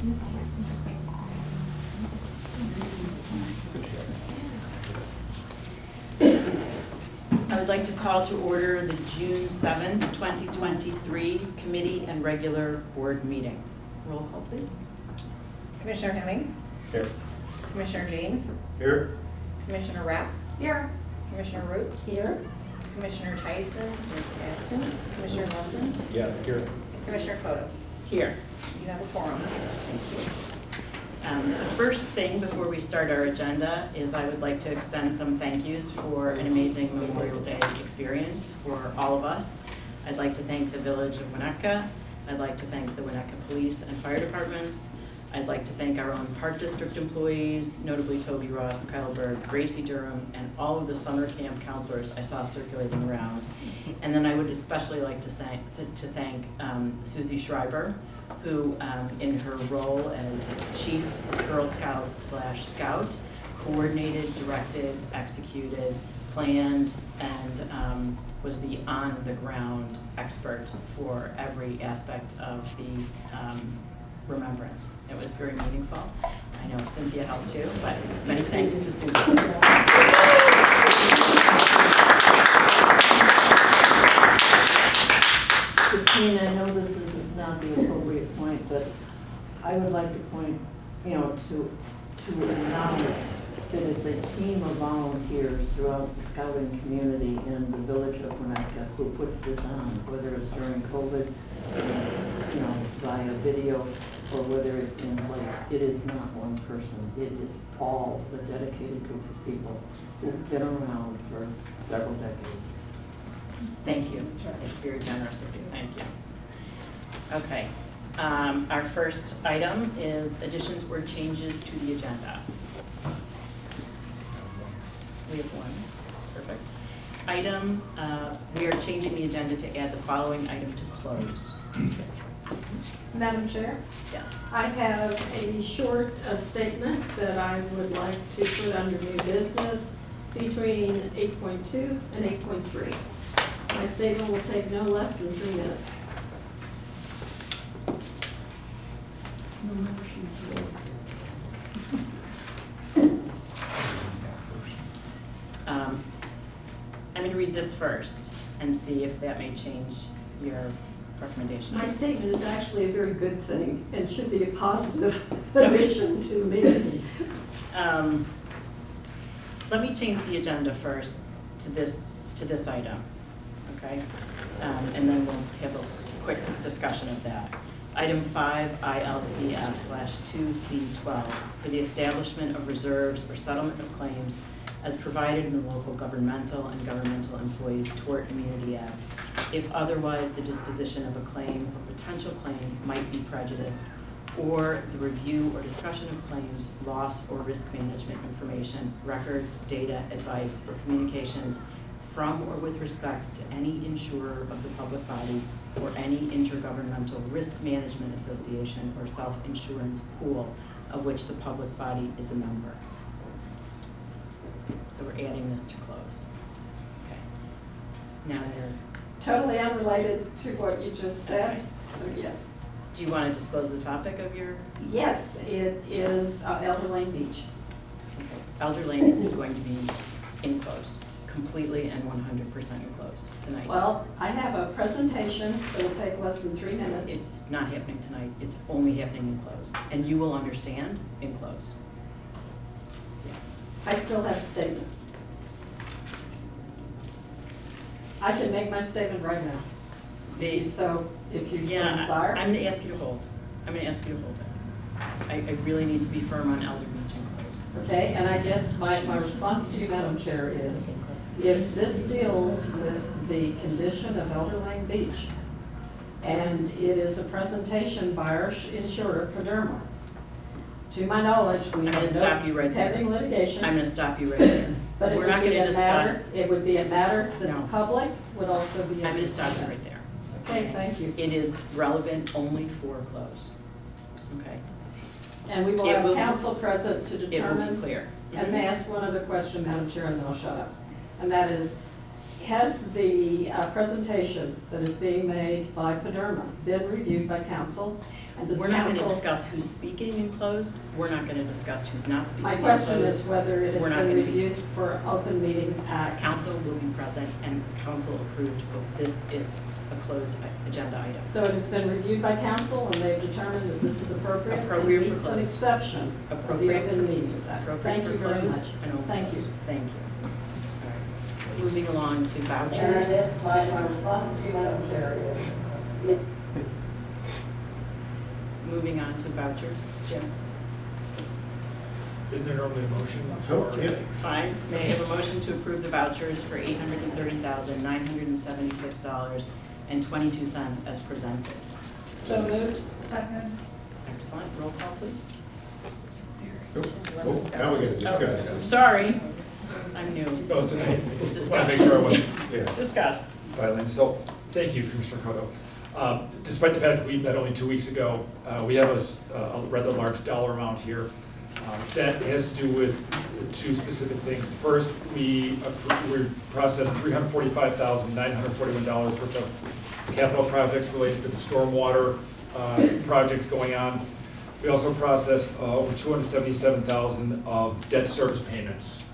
I would like to call to order the June 7th, 2023 committee and regular board meeting. Roll call, please. Commissioner Hemmings? Here. Commissioner James? Here. Commissioner Rapp? Here. Commissioner Root? Here. Commissioner Tyson is absent. Commissioner Wilson? Yeah, here. Commissioner Cotto? Here. You have a quorum. The first thing before we start our agenda is I would like to extend some thank yous for an amazing Memorial Day experience for all of us. I'd like to thank the Village of Winnetka. I'd like to thank the Winnetka Police and Fire Departments. I'd like to thank our own Park District employees, notably Toby Ross, Kyle Berg, Gracie Durham, and all of the summer camp counselors I saw circulating around. And then I would especially like to thank Susie Schreiber, who in her role as Chief Girl Scout/Scout, coordinated, directed, executed, planned, and was the on-the-ground expert for every aspect of the remembrance. It was very meaningful. I know Cynthia helped too, but many thanks to Susie. Christine, I know this is not the appropriate point, but I would like to point, to acknowledge that it's a team of volunteers throughout the scouting community in the Village of Winnetka who puts this on, whether it's during COVID, via video, or whether it's in place. It is not one person. It is all the dedicated group of people who've been around for several decades. Thank you. It's very generous of you. Thank you. Okay. Our first item is additions or changes to the agenda. We have one. Perfect. Item, we are changing the agenda to add the following item to close. Madam Chair, Yes. I have a short statement that I would like to put under new business between 8.2 and 8.3. My statement will take no less than 3 minutes. I'm going to read this first and see if that may change your recommendation. My statement is actually a very good thing and should be a positive addition to me. Let me change the agenda first to this item, okay? And then we'll have a quick discussion of that. Item 5, ILCS/2C12, for the establishment of reserves or settlement of claims as provided in the Local Governmental and Governmental Employees Tort Immunity Act, if otherwise the disposition of a claim or potential claim might be prejudiced, or the review or discussion of claims, loss or risk management information, records, data, advice, or communications from or with respect to any insurer of the public body or any intergovernmental risk management association or self-insurance pool of which the public body is a member. So we're adding this to closed. Okay. Now you're... Totally unrelated to what you just said, so yes. Do you want to disclose the topic of your... Yes, it is Elder Lane Beach. Okay. Elder Lane is going to be enclosed, completely and 100% enclosed tonight. Well, I have a presentation that will take less than 3 minutes. It's not happening tonight. It's only happening enclosed. And you will understand enclosed. I still have a statement. I can make my statement right now. If you so desire. I'm going to ask you to hold. I'm going to ask you to hold it. I really need to be firm on Elder Beach enclosed. Okay, and I guess my response to you, Madam Chair, is if this deals with the condition of Elder Lane Beach, and it is a presentation by our insurer, Paderma. To my knowledge, we have no pending litigation. I'm going to stop you right there. But we're not going to discuss. It would be a matter that the public would also be. I'm going to stop you right there. Okay, thank you. It is relevant only for closed. Okay. And we will have counsel present to determine. It will be clear. And may I ask one other question, Madam Chair, and then I'll shut up. And that is, Has the presentation that is being made by Paderma been reviewed by council? And does We're not going to council- discuss who's speaking in closed. We're not going to discuss who's not speaking My in question closed. is whether it has We're not been gonna be- reviewed for open meeting act. Council will be present and council approved, but this is a closed agenda item. So it has been reviewed by council and they've determined that this is appropriate. Appropriate and for meets an closed. exception of the Appropriate Open for- Meetings Act. Appropriate Thank for you very closed much. and open Thank you. closed. Thank you. All right. Moving along to vouchers. my response to you, Madam Chair, is Moving on to vouchers. Jim? Is there normally a motion Oh, for? yeah. Fine. May I have a motion to approve the vouchers for $830,976.22 as presented? so moved. Second. Excellent. Roll call, please. Oh, now we get to Oh, discuss. sorry. I'm new. Oh, tonight. Want to make Discuss. sure I wasn't Yeah. Discuss. violating. So, thank you, Commissioner Cotto. Despite the fact that we met only 2 weeks ago, we have a rather large dollar amount here. That has to do with two specific things. First, we processed $345,941 worth of capital projects related to the stormwater project going on. We also processed over $277,000 of debt service payments.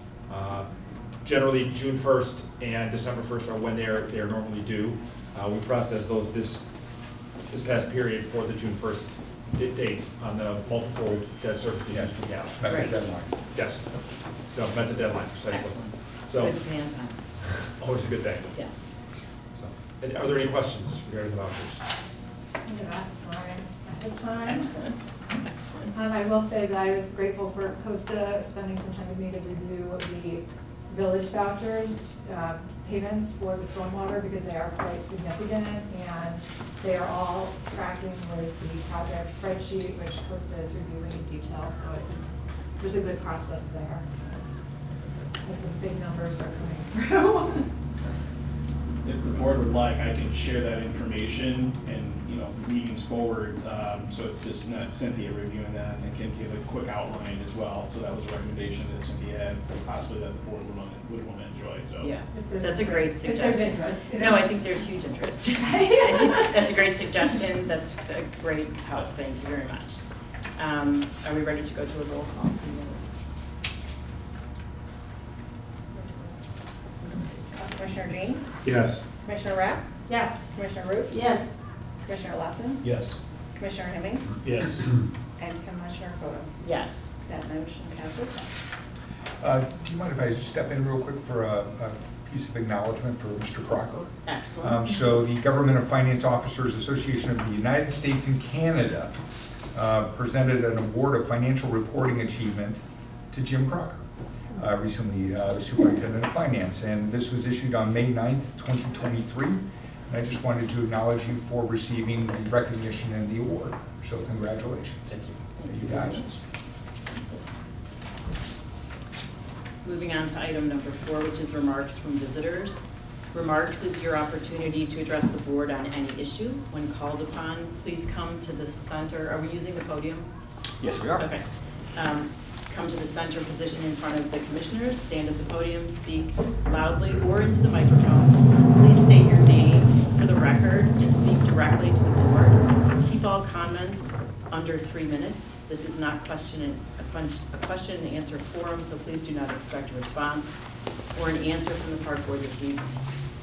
Generally, June 1st and December 1st are when they're normally due. We processed those this past period for the June 1st dates on the multiple debt service issues we have. Met the Great. deadline. Yes, so met the deadline precisely. Excellent. So, Good to pay on time. always a good thing. Yes. So, and are there any questions regarding the vouchers? I'm gonna ask Ryan ahead of time. Excellent. Excellent. I will say that I was grateful for Costa spending some time with me to review the village vouchers, payments for the stormwater, because they are quite significant, and they are all tracking with the project spreadsheet, which Costa is reviewing in detail, so there's a good process there. As the big numbers are coming through. If the board would like, I can share that information and, meetings forward. So it's just Cynthia reviewing that and can give a quick outline as well. So that was a recommendation that Cynthia had, possibly that the board would want to enjoy, so. Yeah, If there's that's a great interest. If there's suggestion. interest. No, I think there's huge interest. I think that's a great suggestion. That's a great help. Thank you very much. Are we ready to go to a roll call? Commissioner James? Yes. Commissioner Rapp? Yes. Commissioner Root? Yes. Commissioner Lesson? Yes. Commissioner Hemmings? Yes. And Commissioner Cotto? Yes. That motion passes. Do you mind if I step in real quick for a piece of acknowledgement for Mr. Crocker? Excellent. So the Government of Finance Officers Association of the United States and Canada presented an award of financial reporting achievement to Jim Crocker, recently Superintendent of Finance. And this was issued on May 9th, 2023. And I just wanted to acknowledge you for receiving the recognition and the award. So congratulations. Thank you. You guys. Moving on to item number 4, which is remarks from visitors. Remarks is your opportunity to address the board on any issue. When called upon, please come to the center. Are we using the podium? Yes, we are. Okay. Come to the center position in front of the commissioners, stand at the podium, speak loudly or into the microphone. Please state your name for the record and speak directly to the board. Keep all comments under 3 minutes. This is not a question and answer forum, so please do not expect a response or an answer from the park board this evening.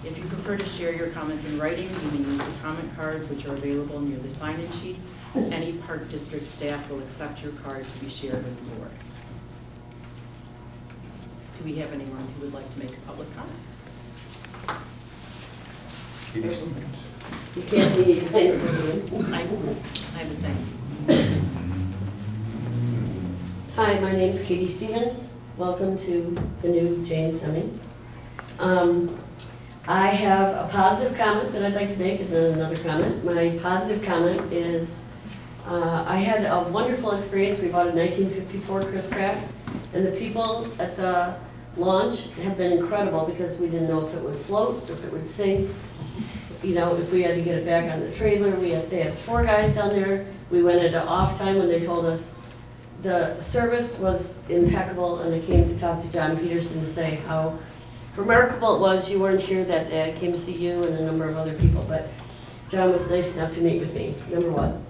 If you prefer to share your comments in writing, you may use the comment cards which are available near the sign-in sheets. Any park district staff will accept your card to be shared with the board. Do we have anyone who would like to make a public comment? Katie Stevens. You can't see me behind the podium. I have the same. Hi, my name's Katie Stevens. Welcome to the new James Hemmings. I have a positive comment that I'd like to make and then another comment. My positive comment is I had a wonderful experience. We bought a 1954 Chris Craft, and the people at the launch have been incredible because we didn't know if it would float, if it would sink, if we had to get it back on the trailer. They had 4 guys down there. We went at an off time when they told us the service was impeccable, and I came to talk to John Peterson to say how Remarkable it was, you weren't here that day, I came to see you and a number of other people, but John was nice enough to meet with me, number one.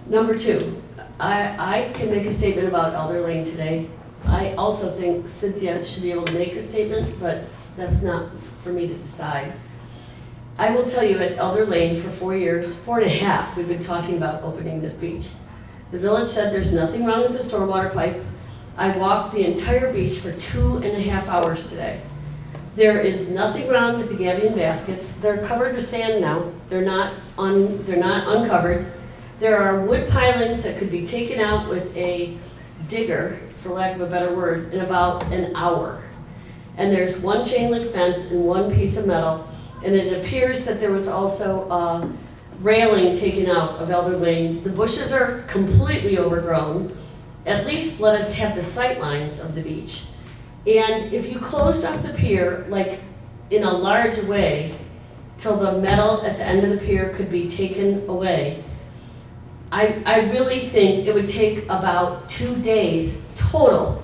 Number two, I can make a statement about Elder Lane today. I also think Cynthia should be able to make a statement, but that's not for me to decide. I will tell you, at Elder Lane for 4 years, 4.5, we've been talking about opening this beach. The village said there's nothing wrong with the stormwater pipe. I walked the entire beach for 2.5 hours today. There is nothing wrong with the gabion baskets. They're covered with sand now. They're not uncovered. There are wood pilings that could be taken out with a digger, for lack of a better word, in about an hour. And there's one chain link fence and one piece of metal. And it appears that there was also a railing taken out of Elder Lane. The bushes are completely overgrown. At least let us have the sight lines of the beach. And if you closed off the pier, like in a large way, till the metal at the end of the pier could be taken away, I really think it would take about 2 days total,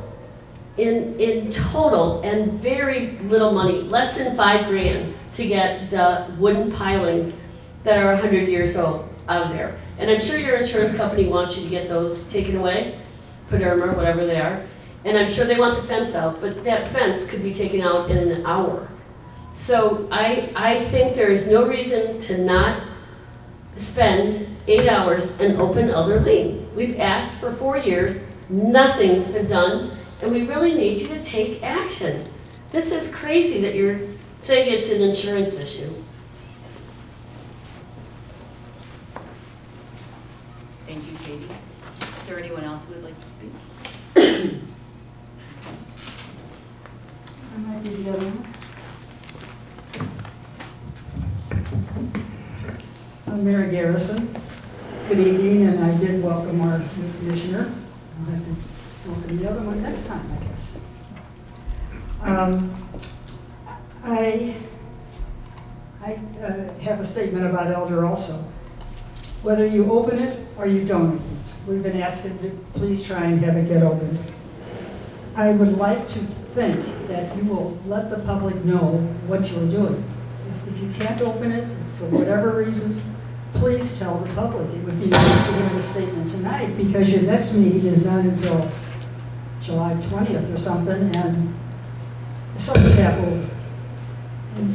in total, and very little money, less than $5 grand, to get the wooden pilings that are 100 years old out of there. And I'm sure your insurance company wants you to get those taken away, Paderma, whatever they are. And I'm sure they want the fence out, but that fence could be taken out in an hour. So I think there is no reason to not spend 8 hours and open Elder Lane. We've asked for 4 years, nothing's been done, and we really need you to take action. This is crazy that you're saying it's an insurance issue. Thank you, Katie. Is there anyone else who would like to speak? I might be the other one. I'm Mary Garrison. Good evening, and I did welcome our new commissioner. I'll have to welcome the other one next time, I guess. I have a statement about Elder also. Whether you open it or you don't open it, we've been asking to please try and have it get opened. I would like to think that you will let the public know what you're doing. If you can't open it for whatever reasons, please tell the public. It would be nice to hear a statement tonight, because your next meeting is not until July 20th or something, and something's happened.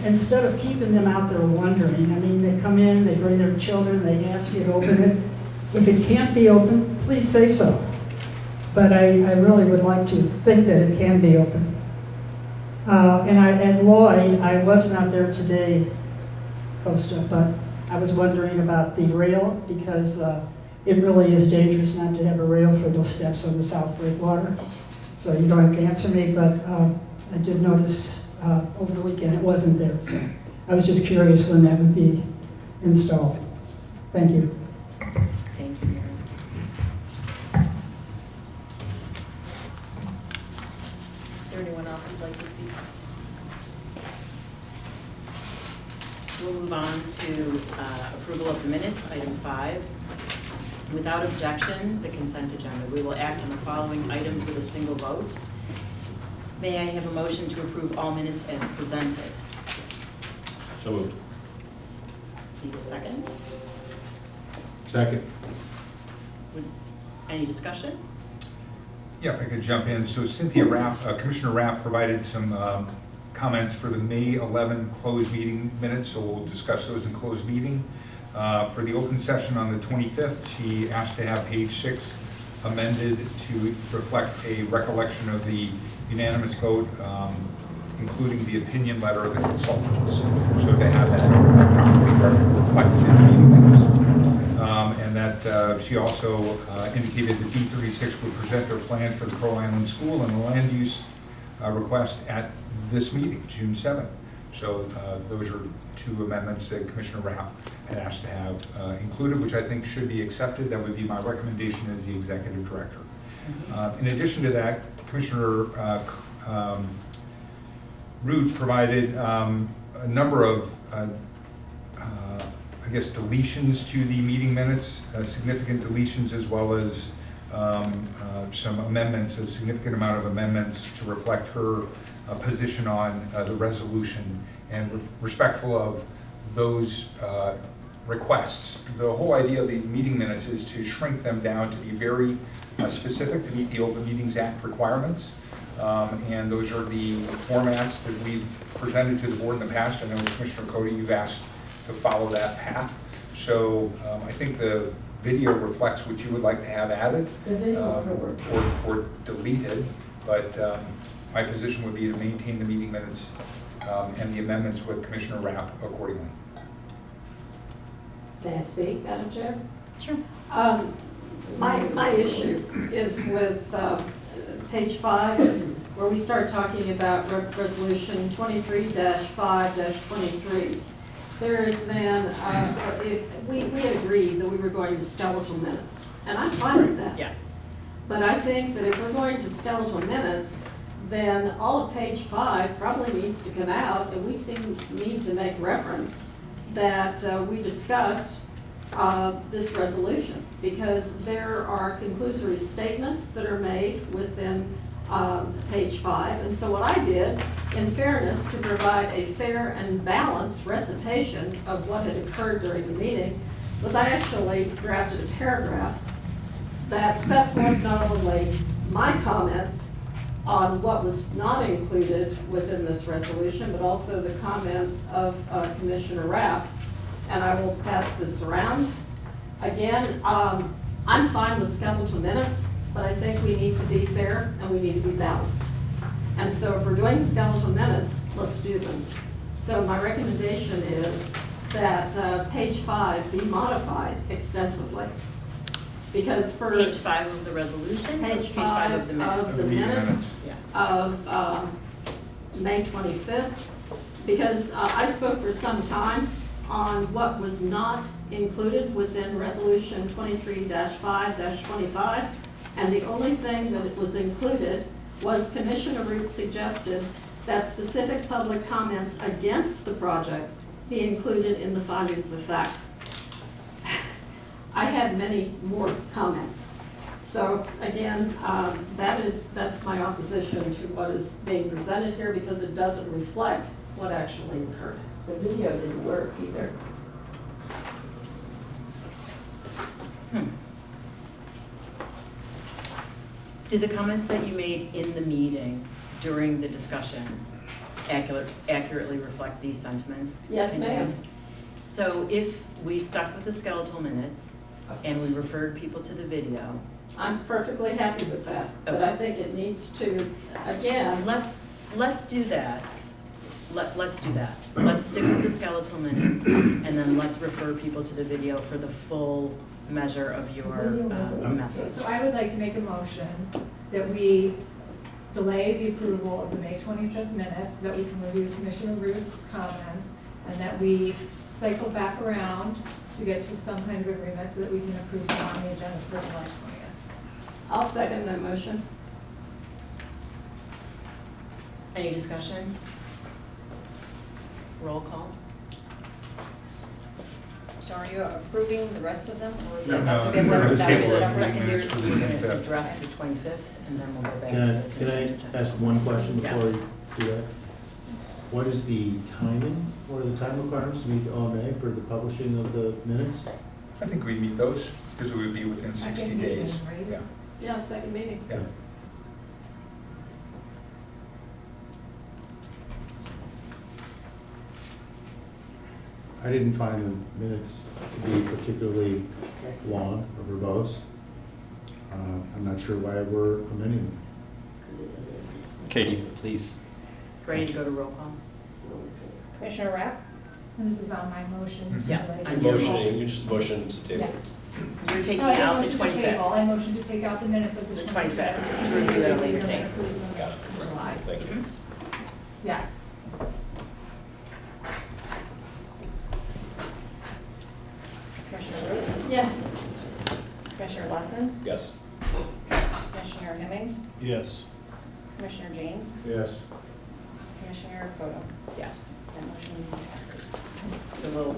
Instead of keeping them out there wondering, I mean, they come in, they bring their children, they ask you to open it. If it can't be open, please say so. But I really would like to think that it can be open. And Lloyd, I was not there today, Costa, but I was wondering about the rail, because it really is dangerous not to have a rail for those steps on the South Breakwater. So you don't have to answer me, but I did notice over the weekend it wasn't there. So I was just curious when that would be installed. Thank you. Thank you, Mary. Is there anyone else who'd like to speak? We'll move on to approval of the minutes, item 5. Without objection, the consent agenda. We will act on the following items with a single vote. May I have a motion to approve all minutes as presented? So moved. Need a second? Second. Any discussion? Yeah, if I could jump in. So Cynthia Rapp, Commissioner Rapp provided some comments for the May 11 closed meeting minutes, so we'll discuss those in closed meeting. For the open session on the 25th, she asked to have page 6 amended to reflect a recollection of the unanimous vote, including the opinion letter of the consultants. So to have that properly reflected in the meeting minutes. And that she also indicated that D36 would present their plan for the Pearl Island School and the land use request at this meeting, June 7th. So those are 2 amendments that Commissioner Rapp had asked to have included, which I think should be accepted. That would be my recommendation as the executive director. In addition to that, Commissioner Root provided a number of I guess deletions to the meeting minutes, significant deletions, as well as some amendments, a significant amount of amendments to reflect her position on the resolution, and respectful of those requests. The whole idea of the meeting minutes is to shrink them down to be very specific, to meet the Open Meetings Act requirements. And those are the formats that we've presented to the board in the past. I know Commissioner Cody, you've asked to follow that path. So I think the video reflects what you would like to have added The video doesn't work. or deleted, but my position would be to maintain the meeting minutes and the amendments with Commissioner Rapp accordingly. May I speak, Madam Chair? Sure. My issue is with page 5, where we start talking about resolution 23-5-23. There is then, we had agreed that we were going to skeletal minutes, and I'm fine with that. Yeah. But I think that if we're going to skeletal minutes, then all of page 5 probably needs to come out, and we need to make reference that we discussed this resolution, because there are conclusory statements that are made within page 5. And so what I did, in fairness, to provide a fair and balanced recitation of what had occurred during the meeting, was I actually drafted a paragraph that set forth not only my comments on what was not included within this resolution, but also the comments of Commissioner Rapp. And I will pass this around. Again, I'm fine with skeletal minutes, but I think we need to be fair and we need to be balanced. And so if we're doing skeletal minutes, let's do them. So my recommendation is that page 5 be modified extensively. Because for Page 5 of the resolution? or page 5 of the minutes? of the minutes Yeah. of May 25th, because I spoke for some time on what was not included within resolution 23-5-25, and the only thing that was included was Commissioner Root suggested that specific public comments against the project be included in the findings of fact. I had many more comments. So again, that's my opposition to what is being presented here, because it doesn't reflect what actually occurred. The video didn't work either. Do the comments that you made in the meeting during the discussion accurately reflect these sentiments? Yes, ma'am. So if we stuck with the skeletal minutes and we referred people to the video, I'm perfectly happy with that, but I think it needs to, again, let's do that. Let's do that. Let's stick with the skeletal minutes, and then let's refer people to the video for the full measure of your message. So I would like to make a motion that we delay the approval of the May 25th minutes, so that we can review Commissioner Root's comments, and that we cycle back around to get to some kind of agreement so that we can approve them on the agenda for July 20th. I'll second that motion. Any discussion? Roll call? So are you approving the rest of them, or is No, it No, has to be a we're separate, gonna that table was it. separate? Minutes for the We're going 25th. to address the 25th, and then we'll go back Can to the I consent agenda. ask one question Yeah. before we do that? What is the timing, what are the time requirements to meet the OMA for the publishing of the minutes? I think we meet those, because it would be within 60 Second meeting, days. right? Yeah. Yeah, second meeting. Yeah. I didn't find the minutes to be particularly long or verbose. I'm not sure why we're amending them. Katie, please. Ready to go to roll call? Commissioner Rapp? And this is on my motion. to Yes, delay. on your Motioning, you just motion to table. Yes. You're taking No, I didn't out the motion to table. 25th. I motion to take out the minutes of the The 25th. 25th, to review at a later date. Got it. July. Thank you. Yes. Commissioner Root? Yes. Commissioner Lesson? Yes. Commissioner Hemmings? Yes. Commissioner James? Yes. Commissioner Cotto? Yes. That motion passes. So we'll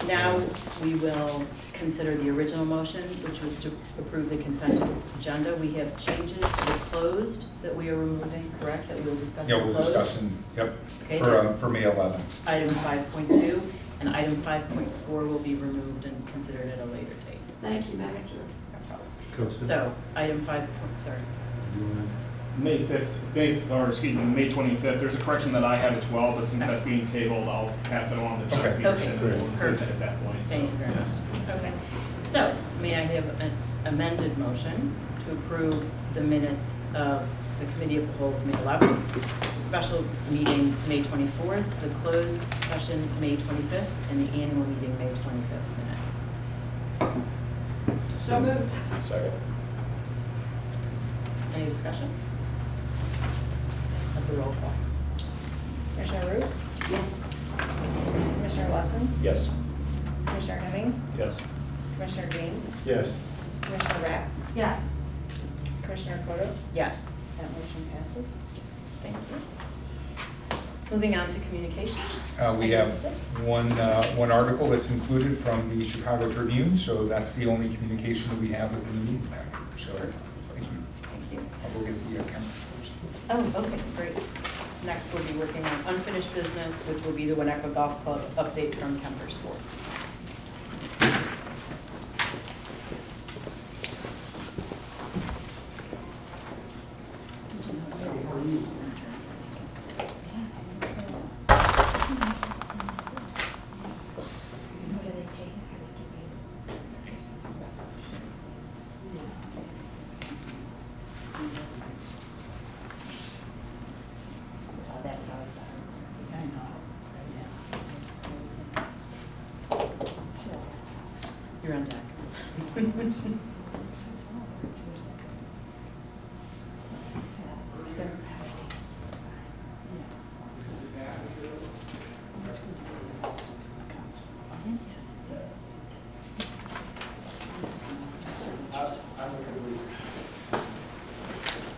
Now we will consider the original motion, which was to approve the consent agenda. We have changes to the closed that we are removing, correct, that we'll discuss Yeah, in we'll closed? discuss yep, Okay, that's for May 11th. item 5.2, and item 5.4 will be removed and considered at a later date. Thank you, Madam Chair. No problem. Costa? So, item 5, sorry. You wanna- May 5th, May 25th, there's a correction that I had as well, but since that's being tabled, I'll pass it on to Chuck Okay. Peterson. Okay, and we'll perfect. at that point. so, Thank you very yes. much. Okay. So, may I have an amended motion to approve the minutes of the Committee of the Whole of May 11th, the special meeting May 24th, the closed session May 25th, and the annual meeting May 25th minutes? So moved. Second. Any discussion? That's a roll call. Commissioner Root? Yes. Commissioner Lesson? Yes. Commissioner Hemmings? Yes. Commissioner James? Yes. Commissioner Rapp? Yes. Commissioner Coto? Yes. That motion passes. Thank you. Moving on to communications. We Item have 6. one article that's included from the Chicago Tribune, so that's the only communication that we have within the meeting packet. So, thank you. Thank you. I'll go get the camera first. Oh, okay, great. Next, we'll be working on unfinished business, which will be the Winnetka Golf Club update from Kemper Sports. You're on deck.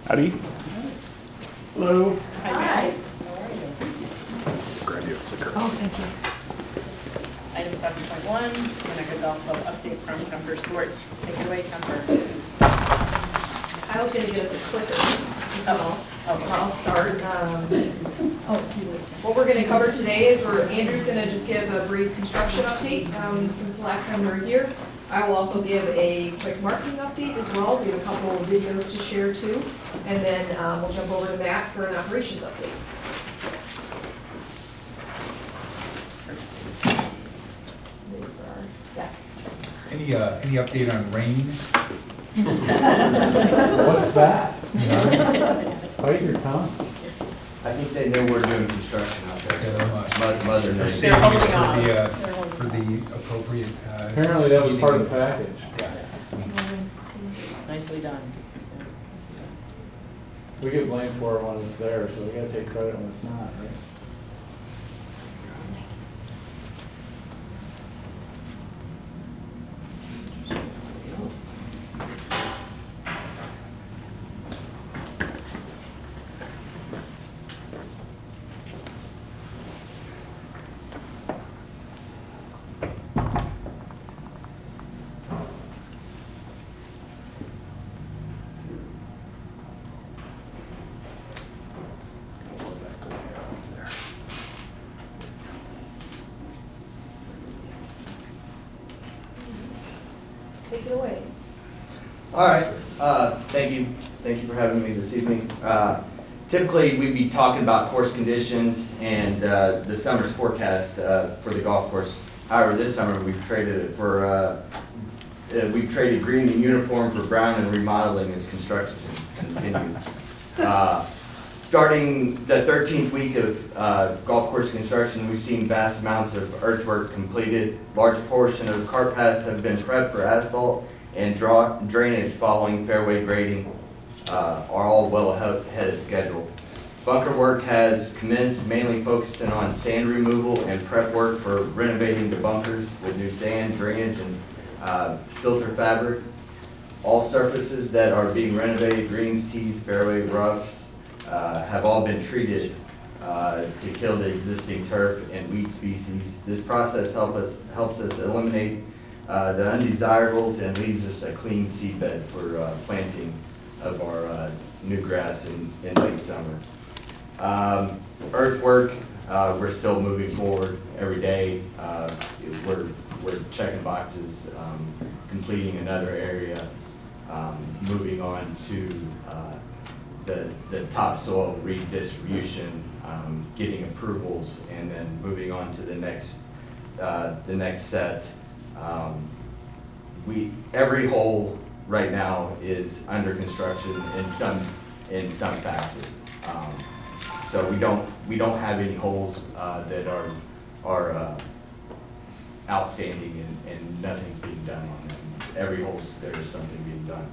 Howdy. Hello. Hi, guys. Grab you a clicker. Oh, thank you. Item 7.1, Winnetka Golf Club update from Kemper Sports. Take it away, Kemper. I was gonna get us a clicker. I'll start. What we're gonna cover today is Andrew's gonna just give a brief construction update, since the last time we were here. I will also give a quick marketing update as well. We have a couple of videos to share too. And then, we'll jump over to Matt for an operations update. Any update on rain? What's that? Bite your tongue. I think they know we're doing construction out there. Mother They're knows. saving holding it on. for the appropriate. Apparently that was part of the seating. package. Nicely done. We get blamed for it when it's there, so we gotta take credit when it's not, right? Take it away. All right, thank you for having me this evening. Typically, we'd be talking about course conditions and the summer's forecast for the golf course. However, this summer, we've traded green and uniform for brown and remodeling as construction continues. Starting the 13th week of golf course construction, we've seen vast amounts of earthwork completed. Large portion of cart paths have been prepped for asphalt, and drainage following fairway grading are all well ahead of schedule. Bunker work has commenced, mainly focusing on sand removal and prep work for renovating the bunkers with new sand, drainage, and filter fabric. All surfaces that are being renovated, greens, tees, fairway, roughs, have all been treated to kill the existing turf and weed species. This process helps us eliminate the undesirables and leaves us a clean seedbed for planting of our new grass in late summer. Earthwork, we're still moving forward every day. We're checking boxes, completing another area, moving on to the topsoil redistribution, getting approvals, and then moving on to the next set. Every hole right now is under construction in some facet. So we don't have any holes that are outstanding and nothing's being done on them. Every hole, there is something being done.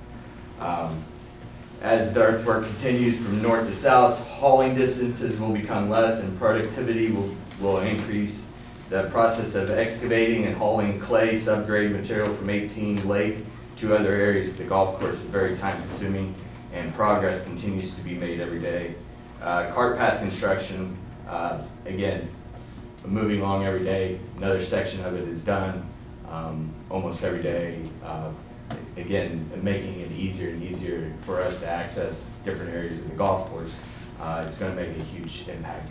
As the earthwork continues from north to south, hauling distances will become less and productivity will increase. The process of excavating and hauling clay subgrade material from 18 Lake to other areas of the golf course is very time consuming, and progress continues to be made every day. Cart path construction, again, moving along every day. Another section of it is done almost every day. Again, making it easier and easier for us to access different areas of the golf course. It's going to make a huge impact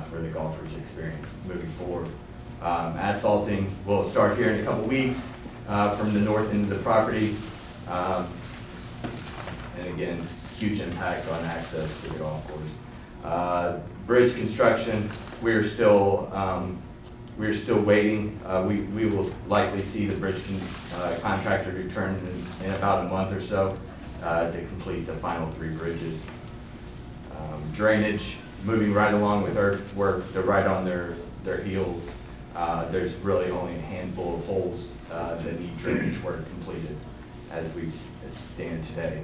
for the golfers' experience moving forward. Asphalting will start here in a couple weeks from the north end of the property. And again, huge impact on access to the golf course. Bridge construction, we're still waiting. We will likely see the bridge contractor return in about a month or so to complete the final 3 bridges. Drainage, moving right along with earthwork, they're right on their heels. There's really only a handful of holes that need drainage work completed as we stand today.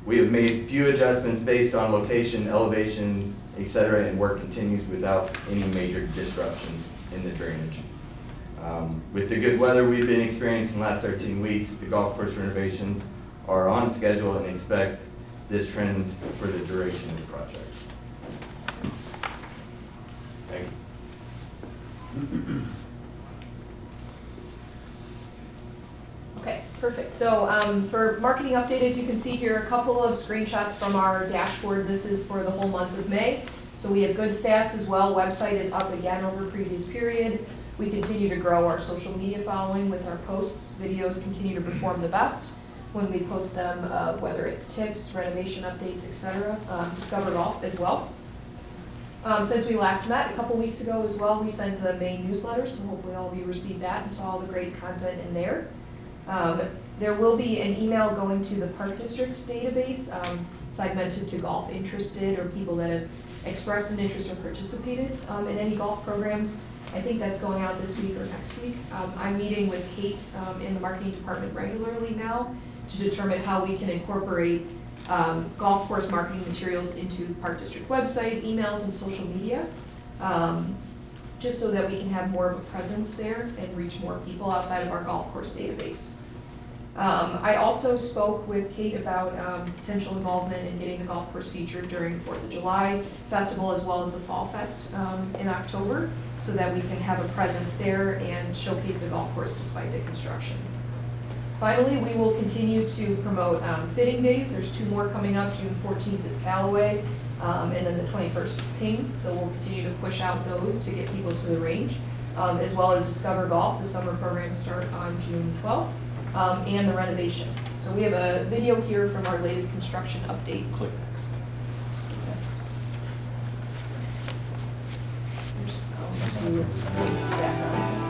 We have made few adjustments based on location, elevation, etc., and work continues without any major disruptions in the drainage. With the good weather we've been experiencing the last 13 weeks, the golf course renovations are on schedule and expect this trend for the duration of the project. Thank you. Okay, perfect. So for marketing update, as you can see here, a couple of screenshots from our dashboard. This is for the whole month of May. So we have good stats as well. Website is up again over previous period. We continue to grow our social media following with our posts. Videos continue to perform the best when we post them, whether it's tips, renovation updates, etc. Discover Golf as well. Since we last met a couple weeks ago as well, we sent the May newsletter, so hopefully all of you received that and saw all the great content in there. There will be an email going to the Park District database, segmented to golf interested or people that have expressed an interest or participated in any golf programs. I think that's going out this week or next week. I'm meeting with Kate in the marketing department regularly now to determine how we can incorporate golf course marketing materials into the Park District website, emails, and social media, just so that we can have more of a presence there and reach more people outside of our golf course database. I also spoke with Kate about potential involvement in getting the golf course featured during the 4th of July festival as well as the Fall Fest in October, so that we can have a presence there and showcase the golf course despite the construction. Finally, we will continue to promote fitting days. There's 2 more coming up. June 14th is Callaway, and then the 21st is Ping. So we'll continue to push out those to get people to the range, as well as Discover Golf. The summer programs start on June 12th, and the renovation. So we have a video here from our latest construction update. Click next. There's some background.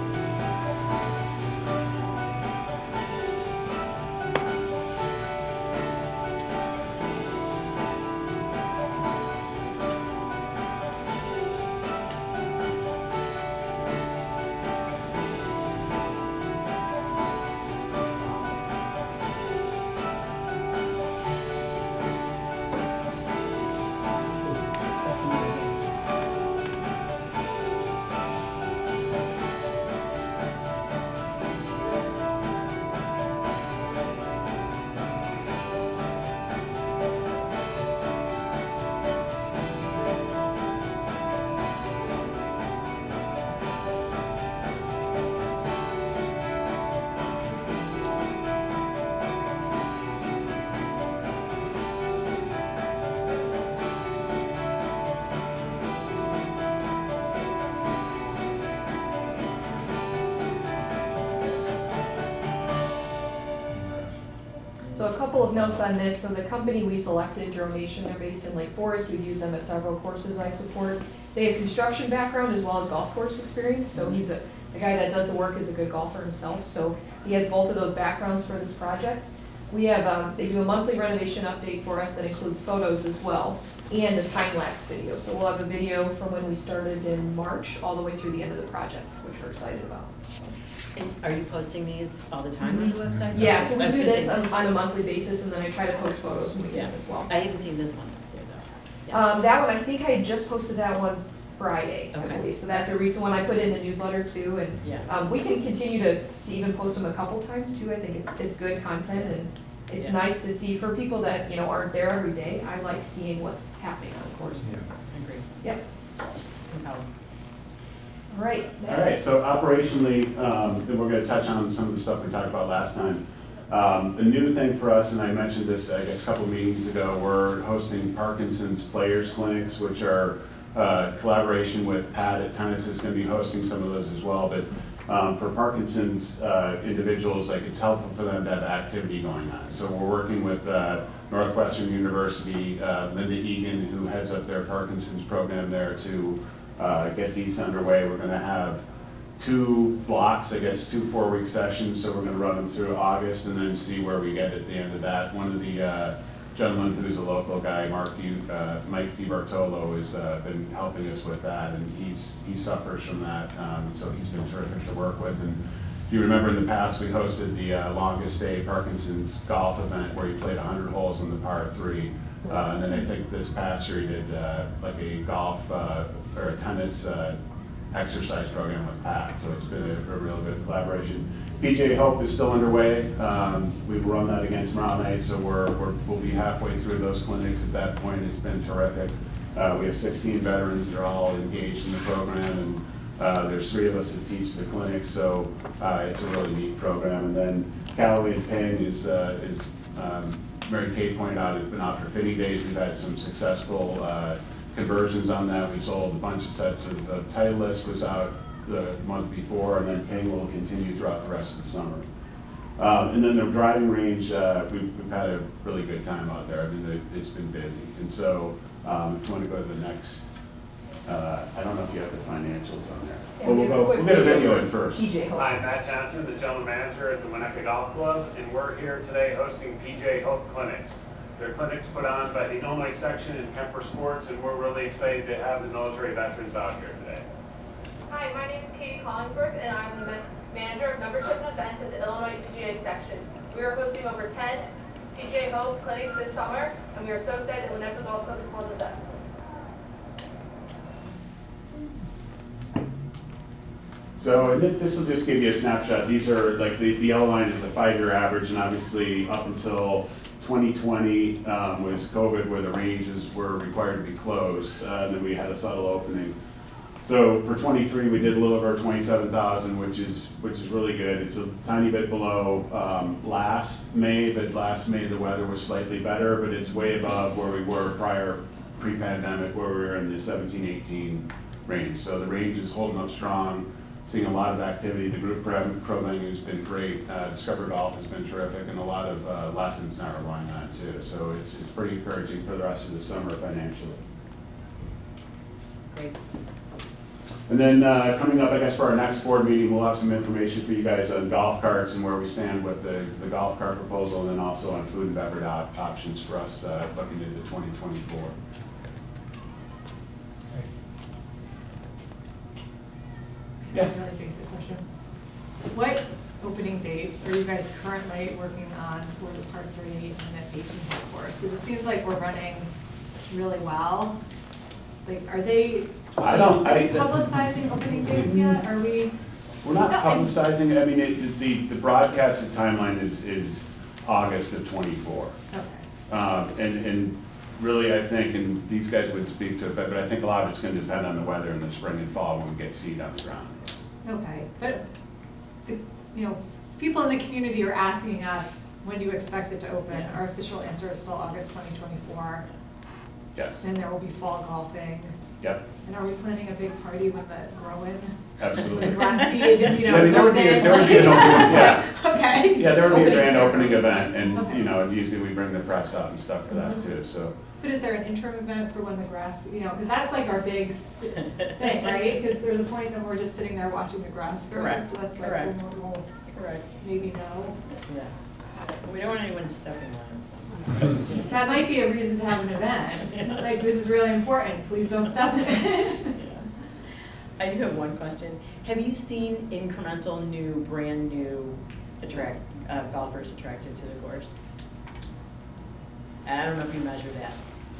That's amazing. couple of notes on this. So the company we selected, Drone Nation, they're based in Lake Forest. We've used them at several courses I support. They have construction background as well as golf course experience. So he's the guy that does the work is a good golfer himself. So he has both of those backgrounds for this project. We have, they do a monthly renovation update for us that includes photos as well and a time-lapse video. So we'll have a video from when we started in March all the way through the end of the project, which we're excited about. And are you posting these all the time on the website? Yeah, so we I was do gonna this say, on a monthly basis, and then I try to post photos when we can as well. I haven't seen this one up there though. That one, I think I just posted that one Friday, I Okay. believe, so that's a recent one, I put in the newsletter too, and, Yeah. we can continue to even post them a couple times too, I think it's good content, and it's Yeah. nice to see, for people that, aren't there every day, I like seeing what's happening on the course. Agreed. Yep, No. all right. All right, so operationally, and we're gonna touch on some of the stuff we talked about last time. The new thing for us, and I mentioned this, I guess, a couple meetings ago, we're hosting Parkinson's Players Clinics, which are collaboration with Pat at Tennis is gonna be hosting some of those as well, but for Parkinson's individuals, like, it's helpful for them to have activity going on. So we're working with Northwestern University, Linda Egan, who heads up their Parkinson's program there, to get these underway. We're gonna have 2 blocks, I guess, 2 4-week sessions, so we're gonna run them through August and then see where we get at the end of that. One of the gentlemen who's a local guy, Mike DiBartolo, has been helping us with that, and he suffers from that, so he's been terrific to work with. And if you remember in the past, we hosted the longest day Parkinson's golf event where he played 100 holes in the par 3. And then I think this past year he did like a golf or a tennis exercise program with Pat, so it's been a real good collaboration. PGA Hope is still underway. We will run that again tomorrow night, so we'll be halfway through those clinics at that point. It's been terrific. We have 16 veterans that are all engaged in the program, and there's 3 of us that teach the clinic, so it's a really neat program. And then Callaway and Ping is Mary Kay pointed out, it's been out for 50 days. We've had some successful conversions on that. We sold a bunch of sets of Titleist was out the month before, and then Ping will continue throughout the rest of the summer. And then the driving range, we've had a really good time out there. I mean, it's been busy. And so if you want to go to the next, I don't know if you have the financials on there. Yeah, But we have a quick we'll get a video video for in first. PJ Hope. Hi, Matt Johnson, the general manager at the Winnetka Golf Club, and we're here today hosting PJ Hope Clinics. They're clinics put on by the Illinois section in Kemper Sports, and we're really excited to have the military veterans out here today. Hi, my name is Katie Collinsworth, and I'm the manager of membership and events at the Illinois PGA section. We are hosting over 10 PGA Hope clinics this summer, and we are so excited that Winnetka Golf Club is one of them. So this will just give you a snapshot. These are, like, the yellow line is a 5-year average, and obviously up until 2020 was COVID, where the ranges were required to be closed, and then we had a subtle opening. So for 23, we did a little over 27,000, which is really good. It's a tiny bit below last May, but last May the weather was slightly better, but it's way above where we were pre-pandemic, where we were in the 17, 18 range. So the range is holding up strong, seeing a lot of activity. The group programming has been great. Discover Golf has been terrific, and a lot of lessons now are going on too. So it's pretty encouraging for the rest of the summer financially. Great. And then coming up, I guess, for our next board meeting, we'll have some information for you guys on golf carts and where we stand with the golf cart proposal, and then also on food and beverage options for us looking into 2024. Yes? Really basic question. What opening dates are you guys currently working on for the Part 3 and the 18-hole course? Because it seems like we're running really well. Like, are they publicizing opening dates yet? Are we? We're not publicizing it. I mean, the broadcasted timeline is August of 24. Okay. And really, I think, and these guys would speak to it, but I think a lot of it's going to depend on the weather in the spring and fall when we get seed on the ground. Okay, but people in the community are asking us, when do you expect it to open? Our official answer is still August 2024. Yes. And there will be fall golfing. Yep, And are we planning a big party with the grow-in? absolutely. The grass seed, and, I mean, there would be an opening, yeah. Okay. Yeah, there would be a Opening grand ceremony. opening event, and, Okay. you know, usually we bring the press out and stuff for that too, so. But is there an interim event for when the grass, because that's like our big thing, right? Because there's a point that we're just sitting there watching the grass grow. Correct, So that's like correct. when we'll Correct. maybe know. Yeah. We don't want anyone stepping on it. That might be a reason to have an event. Like, this is really important, please don't step in it. I do have one question. Have you seen incremental new, brand new golfers attracted to the course? I don't know if you measure that,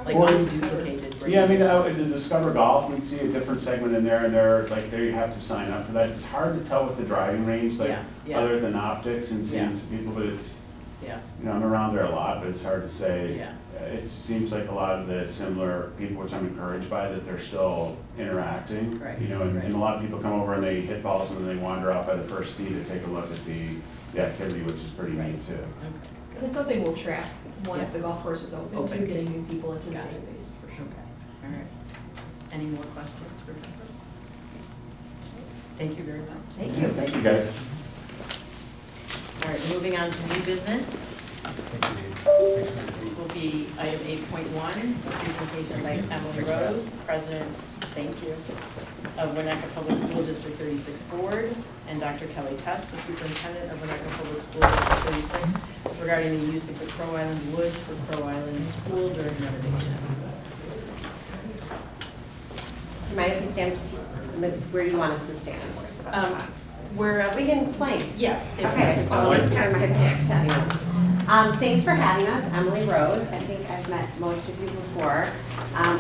like Well, unduplicated. brand Yeah, I mean, new. in the Discover Golf, we'd see a different segment in there, and they're, like, there you have to sign up for that. It's hard to tell with the driving range, like, Yeah, yeah. other than optics and seeing Yeah. some people, but it's, Yeah, you know, I'm around there a lot, but it's hard to say. Yeah. It seems like a lot of the similar people, which I'm encouraged by, that they're still interacting. Right, You know, and a lot of people come over and they hit balls and then they wander off by the first tee to take a look at the activity, which is pretty neat too. And it's something we'll track once Yeah. the golf course is open, to Open. getting new people into the Got it. database, for sure. okay, all right. Any more questions for Jennifer? Thank you very much. Thank you. Thank you, guys. All right, moving on to new business. This will be item 8.1, a presentation by Emily Rose, President, thank you, of Winnetka Public School District 36 Board, and Dr. Kelly Test, the Superintendent of Winnetka Public School District 36, regarding the use of the Crow Island Woods for Crow Island School during renovations. You mind if we stand, where do you want us to stand? We can plank. Yeah. Okay, I just want to turn my pick to anyone. Thanks for having us, Emily Rose. I think I've met most of you before.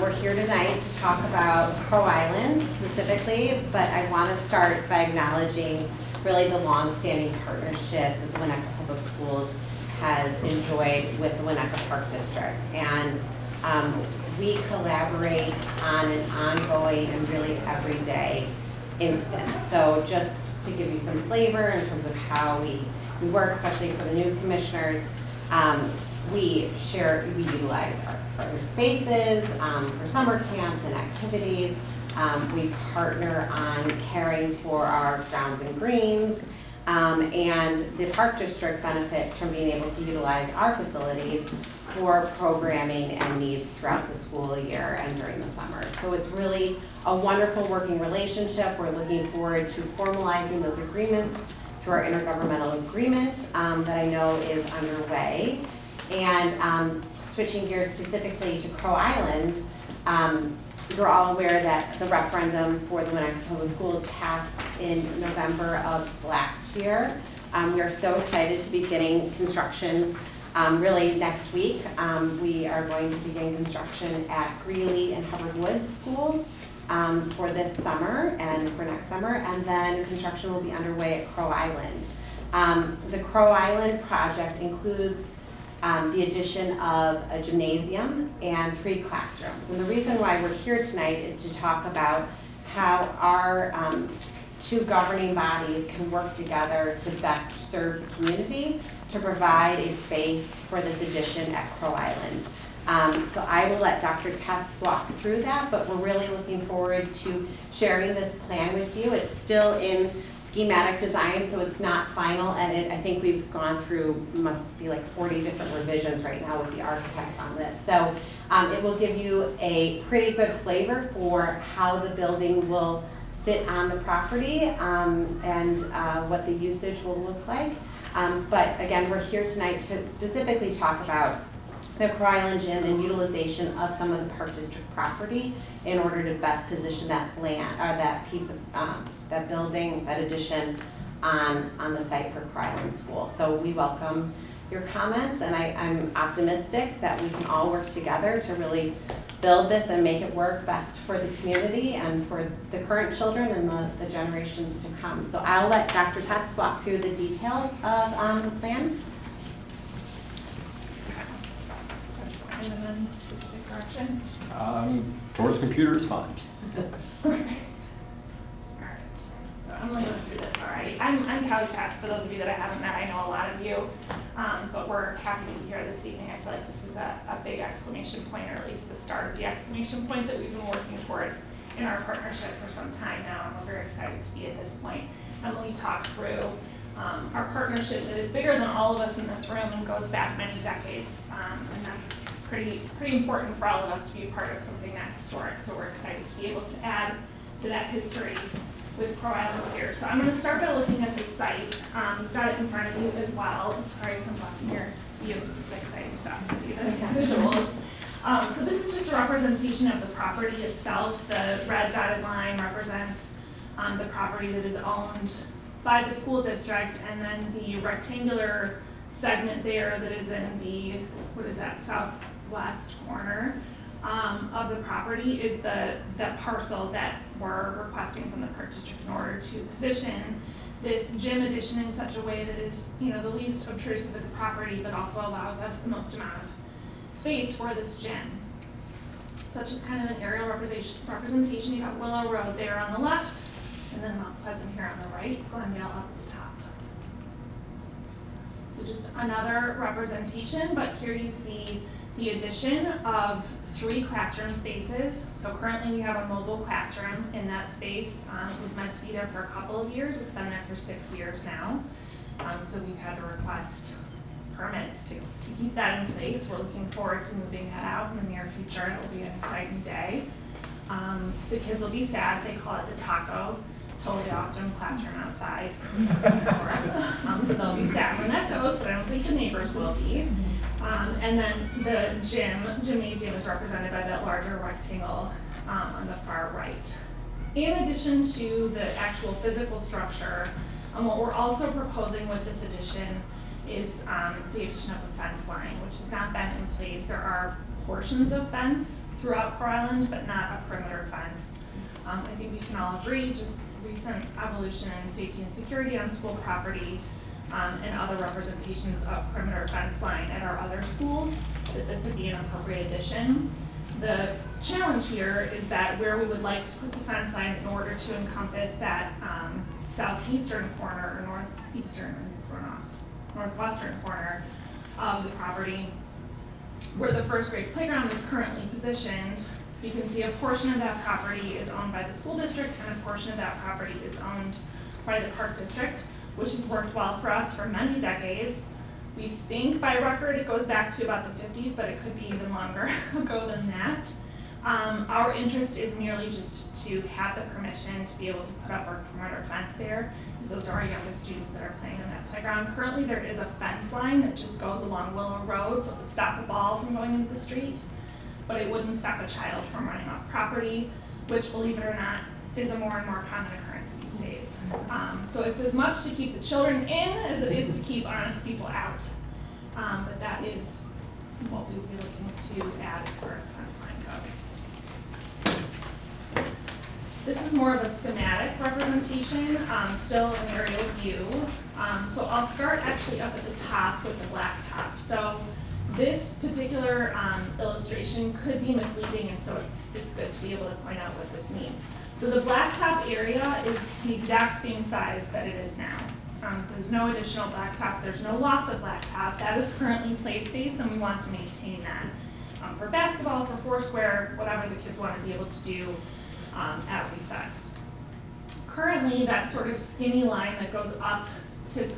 We're here tonight to talk about Crow Island specifically, but I want to start by acknowledging really the long-standing partnership that the Winnetka Public Schools has enjoyed with the Winnetka Park District. And we collaborate on an ongoing and really everyday instance. So just to give you some flavor in terms of how we work, especially for the new commissioners, we utilize our spaces for summer camps and activities. We partner on caring for our grounds and greens. And the Park District benefits from being able to utilize our facilities for programming and needs throughout the school year and during the summer. So it's really a wonderful working relationship. We're looking forward to formalizing those agreements through our intergovernmental agreement that I know is underway. And switching gears specifically to Crow Island, you're all aware that the referendum for the Winnetka Public Schools passed in November of last year. We are so excited to be beginning construction really next week. We are going to begin construction at Greeley and Hubbard Woods schools for this summer and for next summer, and then construction will be underway at Crow Island. The Crow Island project includes the addition of a gymnasium and 3 classrooms. And the reason why we're here tonight is to talk about how our 2 governing bodies can work together to best serve the community to provide a space for this addition at Crow Island. So I will let Dr. Tess walk through that, but we're really looking forward to sharing this plan with you. It's still in schematic design, so it's not final, and I think we've gone through, must be like 40 different revisions right now with the architects on this. So it will give you a pretty good flavor for how the building will sit on the property and what the usage will look like. But again, we're here tonight to specifically talk about the Crow Island Gym and utilization of some of the Park District property in order to best position that land, or that piece of, that building, that addition on the site for Crow Island School. So we welcome your comments, and I'm optimistic that we can all work together to really build this and make it work best for the community and for the current children and the generations to come. So I'll let Dr. Tess walk through the details of the plan. And then specific correction. George's computer is fine. Alright, so I'm going through this already. I'm Kelly Tess, for those of you that I haven't met, I know a lot of you. but we're happy to be here this evening. I feel like this is a big exclamation point, or at least the start of the exclamation point that we've been working towards in our partnership for some time now, and we're very excited to be at this point. Emily talked through our partnership that is bigger than all of us in this room and goes back many decades, and that's pretty important for all of us to be a part of something that historic, so we're excited to be able to add to that history with Crow Island here. So I'm going to start by looking at the site. You've got it in front of you as well. Sorry if I'm blocking your view. This is the exciting stuff to see the visuals. So this is just a representation of the property itself. The red dotted line represents the property that is owned by the school district, and then the rectangular segment there that is in the, what is that, southwest corner of the property is the parcel that we're requesting from the park district in order to position this gym addition in such a way that is, the least obtrusive of the property, but also allows us the most amount of space for this gym. So it's just kind of an aerial representation. You got Willow Road there on the left, and then Mount Pleasant here on the right, Glendale up at the top. So just another representation, but here you see the addition of 3 classroom spaces. So currently we have a mobile classroom in that space. It was meant to be there for a couple of years. It's been there for 6 years now. So we've had to request permits to keep that in place. We're looking forward to moving that out in the near future. It will be an exciting day. The kids will be sad. They call it the taco. Totally awesome classroom outside. So they'll be sad when that goes, but I don't think the neighbors will be. And then the gymnasium is represented by that larger rectangle on the far right. In addition to the actual physical structure, what we're also proposing with this addition is the addition of a fence line, which has not been in place. There are portions of fence throughout Crow Island, but not a perimeter fence. I think we can all agree, just recent evolution in safety and security on school property and other representations of perimeter fence line at our other schools, that this would be an appropriate addition. The challenge here is that where we would like to put the fence line in order to encompass that southeastern corner or northwestern corner of the property, where the first grade playground is currently positioned, you can see a portion of that property is owned by the school district and a portion of that property is owned by the park district, which has worked well for us for many decades. We think by record it goes back to about the 50s, but it could be even longer ago than that. Our interest is merely just to have the permission to be able to put up our perimeter fence there, because those are our youngest students that are playing on that playground. Currently there is a fence line that just goes along Willow Road, so it would stop a ball from going into the street, but it wouldn't stop a child from running off property, which, believe it or not, is a more and more common occurrence these days. So it's as much to keep the children in as it is to keep honest people out. But that is what we would be looking to add as far as fence line goes. This is more of a schematic representation, still an aerial view. So I'll start actually up at the top with the blacktop. So this particular illustration could be misleading, and so it's good to be able to point out what this means. So the blacktop area is the exact same size that it is now. There's no additional blacktop, there's no loss of blacktop. That is currently play space, and we want to maintain that. For basketball, for Foursquare, whatever the kids want to be able to do at recess. Currently, that sort of skinny line that goes up to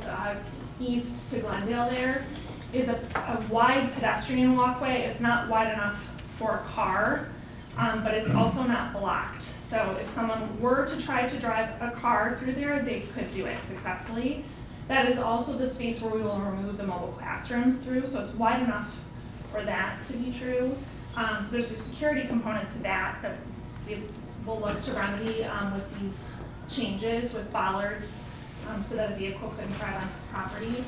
east to Glendale there is a wide pedestrian walkway. It's not wide enough for a car, but it's also not blocked. So if someone were to try to drive a car through there, they could do it successfully. That is also the space where we will remove the mobile classrooms through, so it's wide enough for that to be true. So there's a security component to that we will look to remedy with these changes with bollards so that a vehicle couldn't drive onto the property.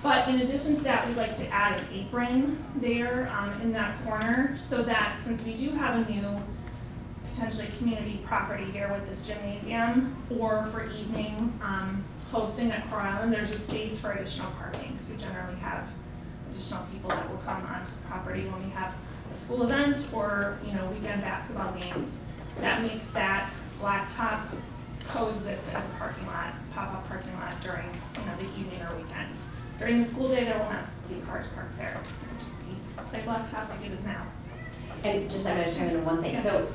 But in addition to that, we'd like to add an apron there in that corner, so that since we do have a new potentially community property here with this gymnasium, or for evening hosting at Crow Island, there's a space for additional parking, because we generally have additional people that will come onto the property when we have a school event or weekend basketball games. That makes that blacktop coexist as a parking lot, pop-up parking lot during the evening or weekends. During the school day, there will not be cars parked there. It'll just be play blacktop like it is now. And just, I'm gonna chime in on one thing. So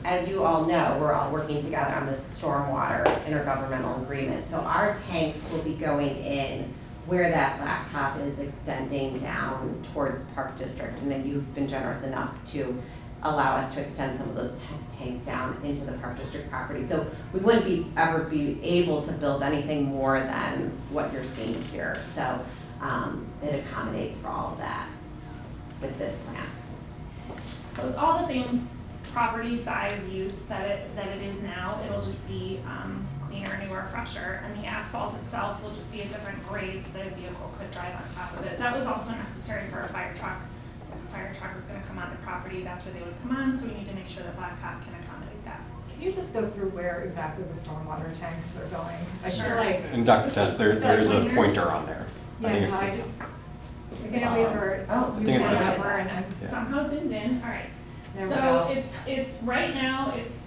as you all know, we're all working together on this stormwater intergovernmental agreement. So our tanks will be going in where that blacktop is extending down towards Park District. And then you've been generous enough to allow us to extend some of those tanks down into the Park District property. So we wouldn't ever be able to build anything more than what you're seeing here. So it accommodates for all of that with this plan. So it's all the same property size use that it is now. It'll just be cleaner, newer, fresher, and the asphalt itself will just be a different grade so that a vehicle could drive on top of it. That was also necessary for a fire truck. If a fire truck was going to come on the property, that's where they would come on, so we need to make sure that blacktop can accommodate that. Can you just go through where exactly the stormwater tanks are going? 'Cause I feel Sure. like. And Dr. Tess, there's a pointer on there. I think Yeah, it's no, I the- just, you know, we ever, Oh, I think it's the went tip. over and I'm. Yeah. Somehow zoomed in, all right. There we So go. it's right now, it's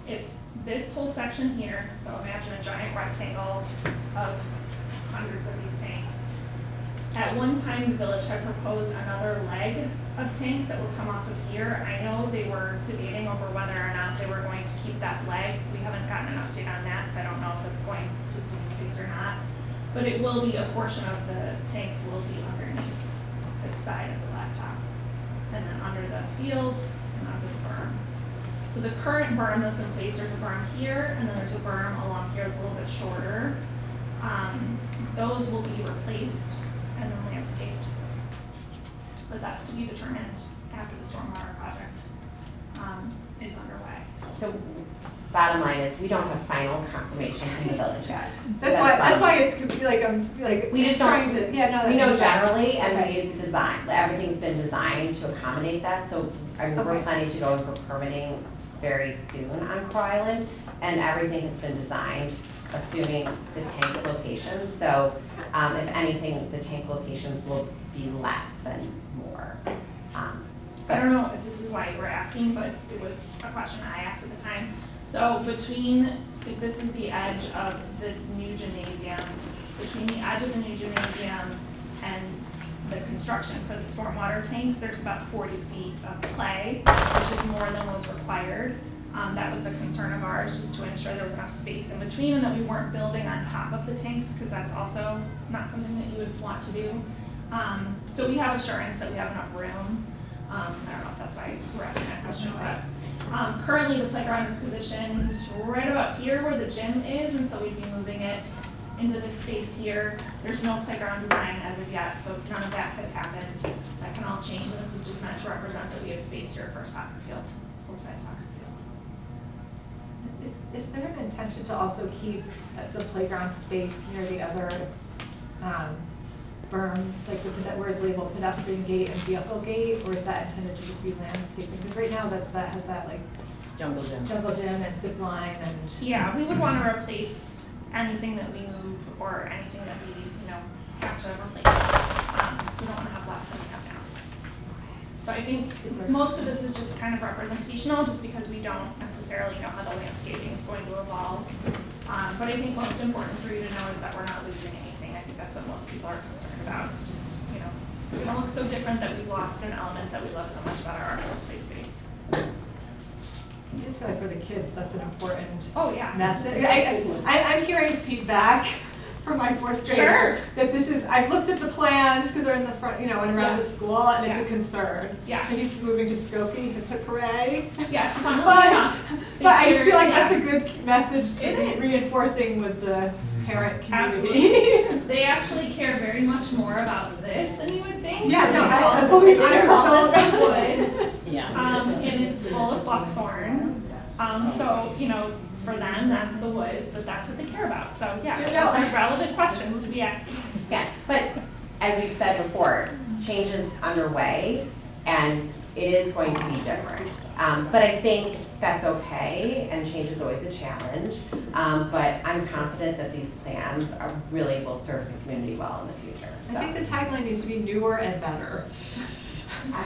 this whole section here, so imagine a giant rectangle of hundreds of these tanks. At one time, the village had proposed another leg of tanks that would come off of here. I know they were debating over whether or not they were going to keep that leg. We haven't gotten an update on that, so I don't know if it's going to see the case or not. But it will be, a portion of the tanks will be underneath this side of the blacktop. And then under the field and under the berm. So the current berm that's in place, there's a berm here, and then there's a berm along here that's a little bit shorter. Those will be replaced and then landscaped. But that's to be determined after the stormwater project is underway. So bottom line is, we don't have final confirmation from the village yet. That's why it's gonna be like, We just trying don't, to, yeah, no, that we know makes sense. generally, and Okay. we've designed, everything's been designed to accommodate that, so we're Okay. planning to go in for permitting very soon on Crow Island, and everything has been designed assuming the tank's locations, so if anything, the tank locations will be less than more. I don't know if this is why you were asking, but it was a question I asked at the time. So between, this is the edge of the new gymnasium, between the edge of the new gymnasium and the construction for the stormwater tanks, there's about 40 feet of clay, which is more than was required. That was a concern of ours, just to ensure there was enough space in between and that we weren't building on top of the tanks, because that's also not something that you would want to do. So we have assurance that we have enough room. I don't know if that's why we're asking that question, but currently the playground is positioned right about here where the gym is, and so we'd be moving it into this space here. There's no playground design as of yet, so none of that has happened. That can all change, and this is just meant to represent that we have space here for a soccer field, full-size soccer field. Is there an intention to also keep the playground space near the other berm, like where it's labeled pedestrian gate and vehicle gate, or is that intended to just be landscaping? Because right now that has that like Jungle gym. jungle gym and zip line and. Yeah, we would want to replace anything that we move or anything that we, have to replace. We don't want to have less than we have now. So I think most of this is just kind of representational, just because we don't necessarily know how the landscaping is going to evolve. But I think most important for you to know is that we're not losing anything. I think that's what most people are concerned about. It's just, it's going to look so different that we've lost an element that we love so much about our play space. I just feel like for the kids, that's an important yeah. message. I'm hearing feedback from my fourth grader Sure. that this is, I've looked at the plans because they're in the front, and around the Yes. school, and it's a Yes. concern. Yes. And he's moving to Skokie, hip hip hooray. Yes, But, funnily enough. but I feel like Yeah. that's a good message to It be is. reinforcing with the parent community. Absolutely. They actually care very much more about this than you would think. Yeah, So no, they I call- believe they it. call this the woods. Yeah. And it's full of buckthorn. So, for them, that's the woods, but that's what they care about. So, yeah, Yeah, no, those are relevant questions to be asking. Yeah, but as we've said before, change is underway, and it is going to be different. But I think that's okay, and change is always a challenge. But I'm confident that these plans really will serve the community well in the future. I think the tagline needs to be newer and better.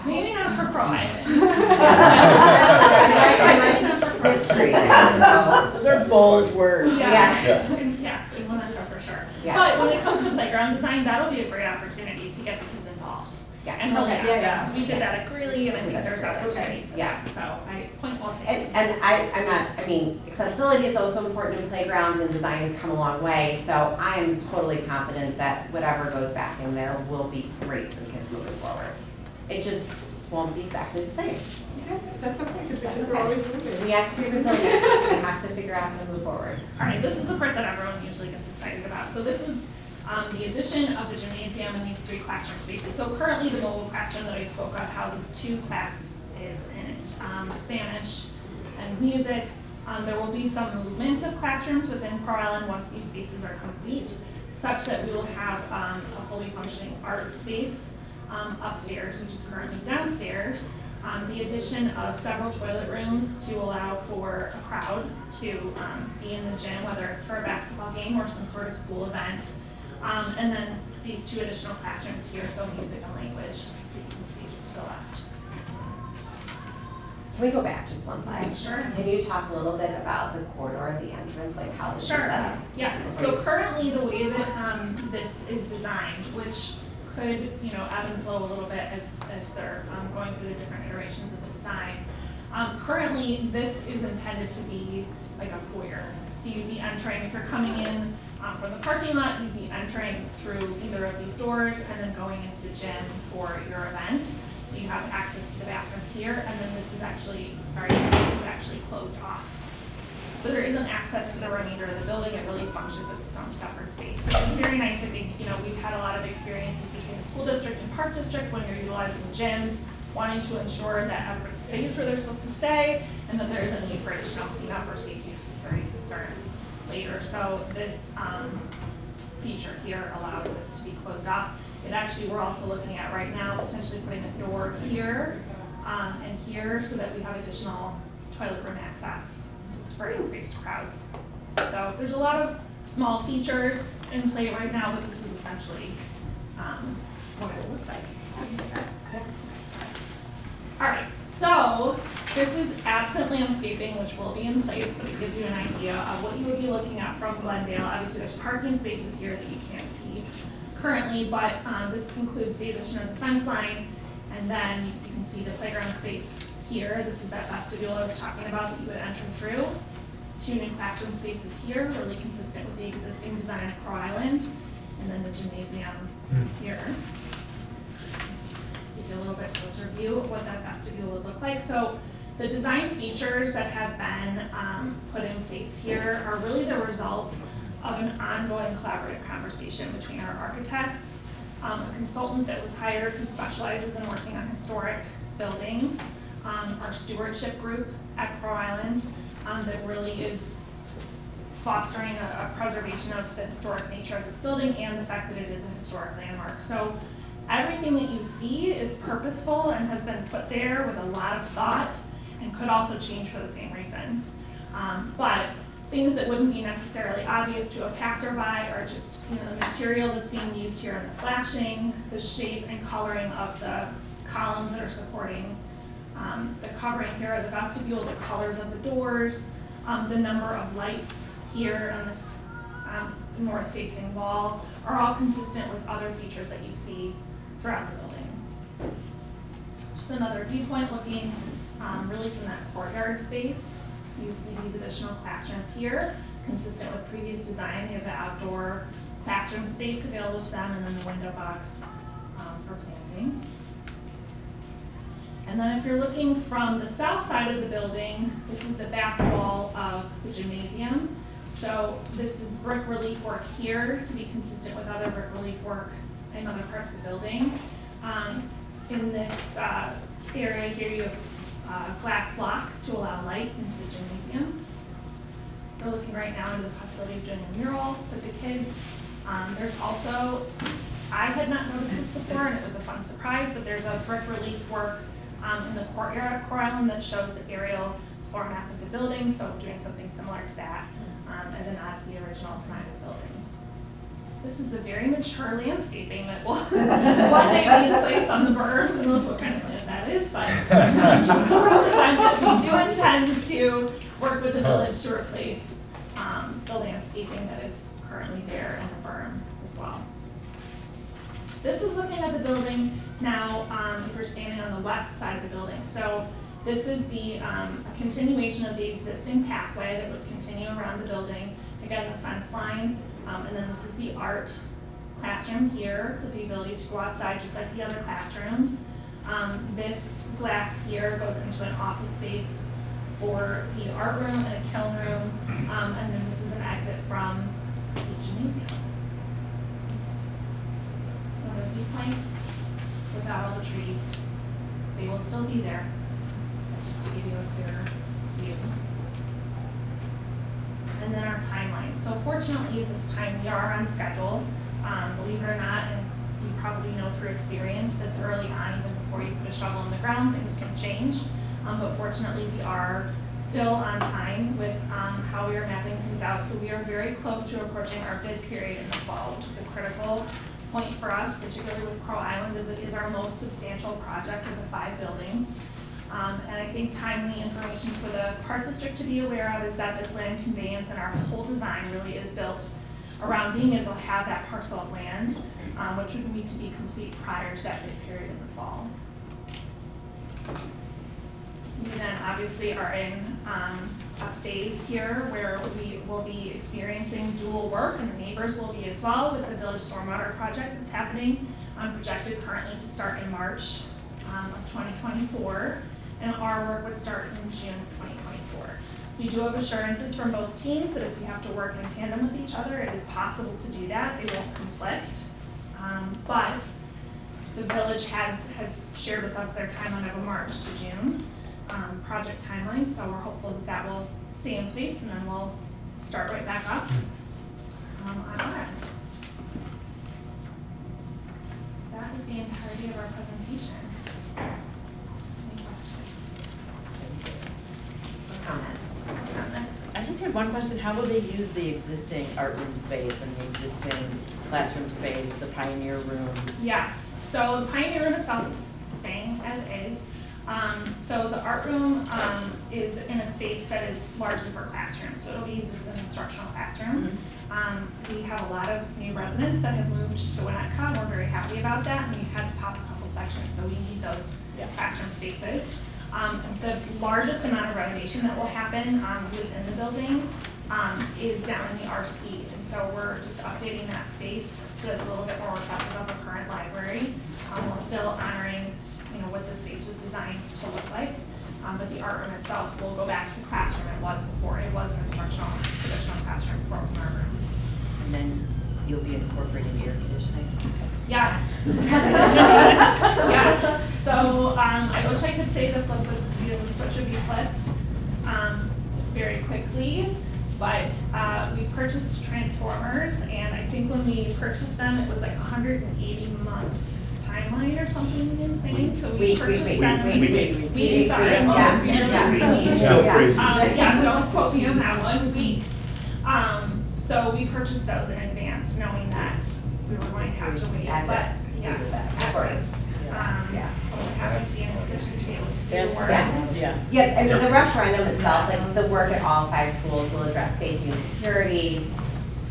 Maybe not for Crow Island. History, so. Those are bold words. Yes. Yes, in Winnetka for sure. Yeah. But when it comes to playground design, that'll be a great opportunity to get the kids involved. Yeah. and really Okay, yeah, access. We did that at Greeley, and I think there's Greeley. opportunity for Yeah. that, so point well taken. And I mean, accessibility is also important in playgrounds, and design has come a long way, so I am totally confident that whatever goes back in there will be great for kids moving forward. It just won't be exactly the same. Yes, that's okay, because the That's kids okay. are always moving. We have to be resilient, we have to figure out how to move forward. All right, this is the part that everyone usually gets excited about. So this is the addition of the gymnasium and these 3 classroom spaces. So currently the mobile classroom that I spoke of houses 2 classes in it, Spanish and music. There will be some movement of classrooms within Pearl Island once these spaces are complete, such that we will have a fully functioning art space upstairs, which is currently downstairs. The addition of several toilet rooms to allow for a crowd to be in the gym, whether it's for a basketball game or some sort of school event. And then these 2 additional classrooms here, so music and language, you can see just to the left. Can we go back just one slide? Sure. Can you talk a little bit about the corridor, the entrance, like how this is set up? Yes, so currently the way that this is designed, which could, ebb and flow a little bit as they're going through the different iterations of the design. Currently, this is intended to be like a foyer. So you'd be entering, if you're coming in from the parking lot, you'd be entering through either of these doors and then going into the gym for your event. So you have access to the bathrooms here, and then this is actually closed off. So there isn't access to the remainder of the building. It really functions as its own separate space, which is very nice. I think, we've had a lot of experiences between the school district and park district when you're utilizing gyms, wanting to ensure that everybody stays where they're supposed to stay, and that there isn't need for additional cleanup or safety or security concerns later. So this feature here allows this to be closed off. We're also looking at right now potentially putting a door here and here so that we have additional toilet room access just for increased crowds. So there's a lot of small features in play right now, but this is essentially what it will look like. All right, so this is absent landscaping, which will be in place, but it gives you an idea of what you would be looking at from Glendale. Obviously, there's parking spaces here that you can't see currently, but this includes the addition of the fence line, and then you can see the playground space here. This is that vestibule I was talking about that you would enter through. 2 new classroom spaces here, really consistent with the existing design of Pearl Island, and then the gymnasium here. Gives you a little bit closer view of what that vestibule would look like. So the design features that have been put in place here are really the result of an ongoing collaborative conversation between our architects, a consultant that was hired who specializes in working on historic buildings, our stewardship group at Pearl Island that really is fostering a preservation of the historic nature of this building and the fact that it is a historic landmark. So everything that you see is purposeful and has been put there with a lot of thought and could also change for the same reasons. But things that wouldn't be necessarily obvious to a passerby are just the material that's being used here in the flashing, the shape and coloring of the columns that are supporting the covering here of the vestibule, the colors of the doors, the number of lights here on this north-facing wall are all consistent with other features that you see throughout the building. Just another viewpoint looking really from that courtyard space. You see these additional classrooms here, consistent with previous design. You have the outdoor classroom space available to them, and then the window box for plantings. And then if you're looking from the south side of the building, this is the back wall of the gymnasium. So this is brick relief work here to be consistent with other brick relief work in other parts of the building. In this area here, you have a glass block to allow light into the gymnasium. We're looking right now into the possibility of doing a mural with the kids. There's also, I had not noticed this before, and it was a fun surprise, but there's a brick relief work in the courtyard of Pearl Island that shows the aerial format of the building, so doing something similar to that as a nod to the original design of the building. This is the very mature landscaping that will one day be in place on the berm. Who knows what kind of plant that is, but just to represent that we do intend to work with the village to replace the landscaping that is currently there in the berm as well. This is looking at the building Now, if we're standing on the west side of the building, so this is the a continuation of the existing pathway that would continue around the building. Again, the fence line, and then this is the art classroom here with the ability to go outside just like the other classrooms. This glass here goes into an office space for the art room and a kiln room, and then this is an exit from the gymnasium. Another viewpoint without all the trees. They will still be there, just to give you a clearer view. And then our timeline. So fortunately, this time we are on schedule. Believe it or not, and you probably know through experience, this early on, even before you put a shovel in the ground, things can change. But fortunately, we are still on time with how we are mapping things out. So we are very close to approaching our bid period in the fall, which is a critical point for us, particularly with Crow Island, as it is our most substantial project of the 5 buildings. And I think timely information for the park district to be aware of is that this land conveyance and our whole design really is built around being able to have that parcel of land, which would need to be complete prior to that bid period in the fall. We then obviously are in a phase here where we will be experiencing dual work, and the neighbors will be as well, with the village stormwater project that's happening, projected currently to start in March of 2024, and our work would start in June of 2024. We do have assurances from both teams that if we have to work in tandem with each other, it is possible to do that. They won't conflict, but the village has shared with us their timeline of a March to June project timeline, so we're hopeful that that will stay in place, and then we'll start right back up on our end. So that is the entirety of our presentation. Any questions? Comment. I just had one question. How will they use the existing art room space and the existing classroom space, the Pioneer Room? Yes, so the Pioneer Room itself is staying as is. So the art room is in a space that is largely for classrooms, so it'll be used as an instructional classroom. We have a lot of new residents that have moved to Winnetka, and we're very happy about that, and we've had to pop a couple sections, so we need those classroom spaces. The largest amount of renovation that will happen within the building is down in the RC, and so we're just updating that space so that it's a little bit more reflective of a current library, while still honoring what the space was designed to look like. But the art room itself will go back to the classroom it was before. It was an instructional, traditional classroom before it was an art room. And then you'll be incorporating air conditioning? Yes. Yes. So I wish I could say the switch would be flipped very quickly, but we purchased transformers, and I think when we purchased them, it was like 180 month timeline or something insane. So we purchased them. Weeks. Sorry, Still crazy. Yeah, don't quote me on that one. Weeks. So we purchased those in advance, knowing that we were going to have to wait. But yes, at risk. We're happy to be in a position to be able to do the work. Yeah, and the referendum itself, like the work at all 5 schools will address safety and security,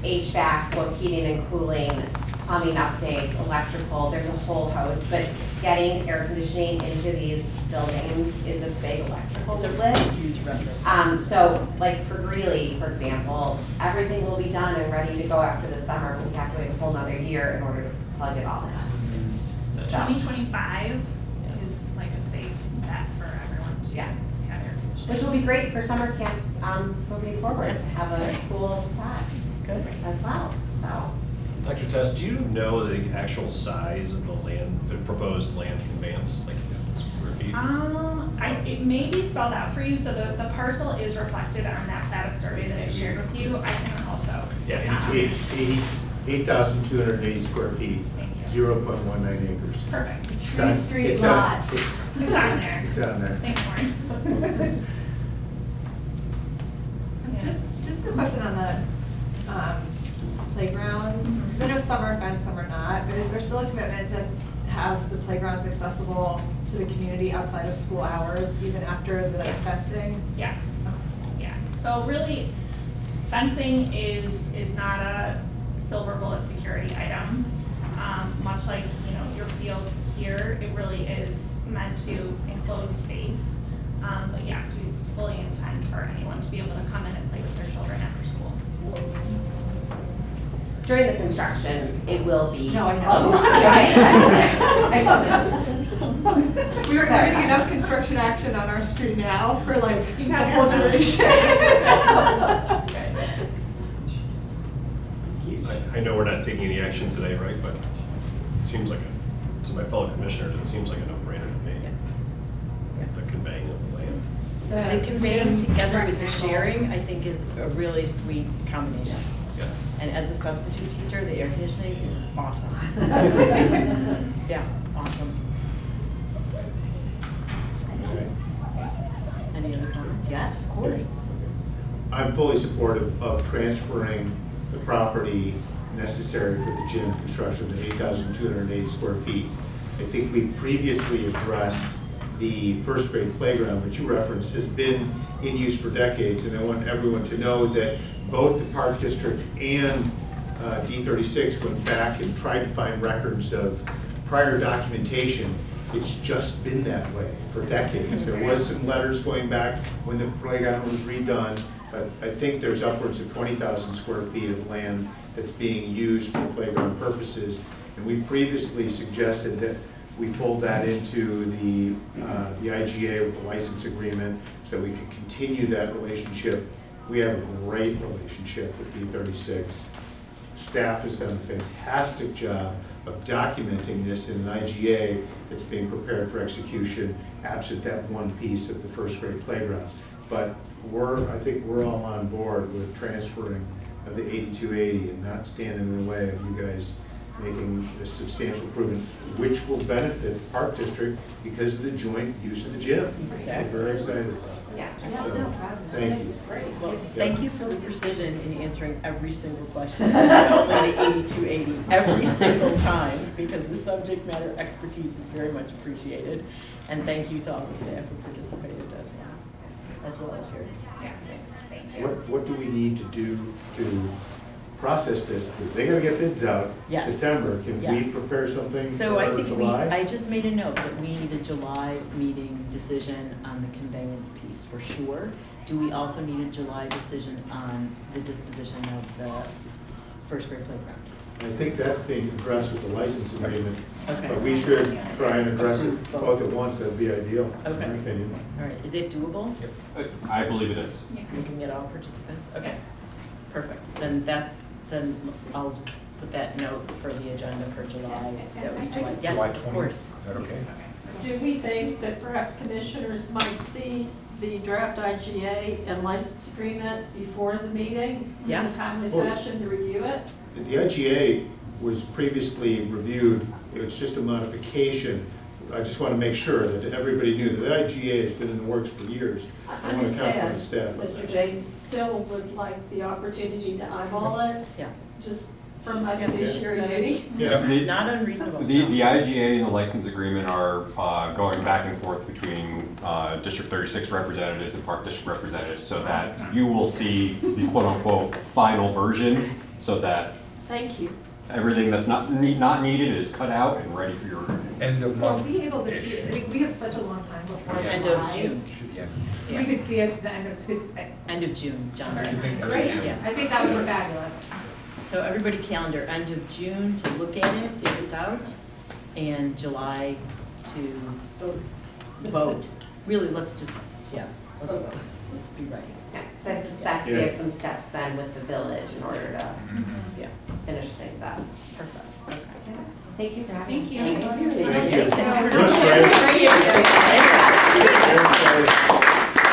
HVAC, both heating and cooling, plumbing updates, electrical, there's a whole host, but getting air conditioning into these buildings is a big electrical lift. Huge retrofit. So like for Greeley, for example, everything will be done and ready to go after the summer, but we have to wait a whole nother year in order to plug it all in. So 2025 is like a safe bet for everyone to have air conditioning. Which will be great for summer camps moving forward, to have a cool spot as well, so. Dr. Tess, do you know the actual size of the land, the proposed land conveyance, like square feet? It may be spelled out for you, so the parcel is reflected on that plat of survey that I shared with you. I can also. Yeah, 8,280 square feet, 0.19 acres. Perfect. Tree Street lot. It's on there. It's on there. Thanks, Maureen. Just a question on the playgrounds, because I know some are fenced, some are not, but is there still a commitment to have the playgrounds accessible to the community outside of school hours, even after the fencing? Yes. Yeah. So really, fencing is not a silver bullet security item. Much like your fields here, it really is meant to enclose a space. But yes, we fully intend for anyone to be able to come in and play with their children after school. During the construction, it will be. No, I know. Oh, We were getting enough construction action on our street now for like You the gotta whole have duration. I know we're not taking any action today, right, but it seems like, to my fellow commissioners, it seems like a no-brainer to me. The conveying of the land. The conveying together with the sharing, I think, is a really sweet combination. Yeah. And as a substitute teacher, the air conditioning is awesome. Yeah, awesome. Any other comments? Yes, of course. I'm fully supportive of transferring the property necessary for the gym construction, the 8,208 square feet. I think we previously addressed the first grade playground, which you referenced, has been in use for decades, and I want everyone to know that both the Park District and D36 went back and tried to find records of prior documentation. It's just been that way for decades. There was some letters going back when the playground was redone, but I think there's upwards of 20,000 square feet of land that's being used for playground purposes. And we previously suggested that we fold that into the IGA with the license agreement so we could continue that relationship. We have a great relationship with D36. Staff has done a fantastic job of documenting this in an IGA that's being prepared for execution, absent that one piece of the first grade playground. But I think we're all on board with transferring of the 8280 and not standing in the way of you guys making a substantial improvement, which will benefit the Park District because of the joint use of the gym. Exactly. We're very excited about that. Yeah. So, thank you. Well, thank you for the precision in answering every single question, not only the 8280, every single time, because the subject matter expertise is very much appreciated. And thank you to all the staff who participated as well as your. Yes, thank you. What do we need to do to process this? Because they gotta get bids out in Yes. September. Can we Yes. prepare something So I for think July? I just made a note that we need a July meeting decision on the conveyance piece for sure. Do we also need a July decision on the disposition of the first grade playground? I think that's being addressed with the license agreement, Okay. but we should try and address it both at once. That'd be ideal, in Okay. my opinion. All right, is it doable? I believe it is. We can get all participants? Okay, perfect. Then I'll just put that note for the agenda for July. That would be July. Yes, July of 20th. course. Is that okay? Do we think that perhaps commissioners might see the draft IGA and license agreement before the meeting? Yeah. In a timely Well- fashion to review it? The IGA was previously reviewed. It's just a modification. I just want to make sure that everybody knew that the IGA has been in the works for years. I want to compliment staff. on Mr. that. James still would like the opportunity to eyeball it, Yeah. just from my fiduciary duty. Yeah. Not unreasonable. The IGA and the license agreement are going back and forth between District 36 representatives and Park District representatives so that you will see the quote-unquote final version so that Thank you. everything that's not needed is cut out and ready for your End of So are month. we able to see it? We have such a long time before End of July. June. Should be end. So we could see it at the end of, because End of June, John. great. Yeah. I think that would be fabulous. So everybody calendar, end of June to look at it if it's out, and July to vote. Really, let's just, let's vote. Let's be ready. Yeah, that Yeah. gives some steps then with the village in order to Yeah, finish things up. perfect. Okay. Thank you for having us. Thank you. tonight. Thank you. Thank you. Looks great.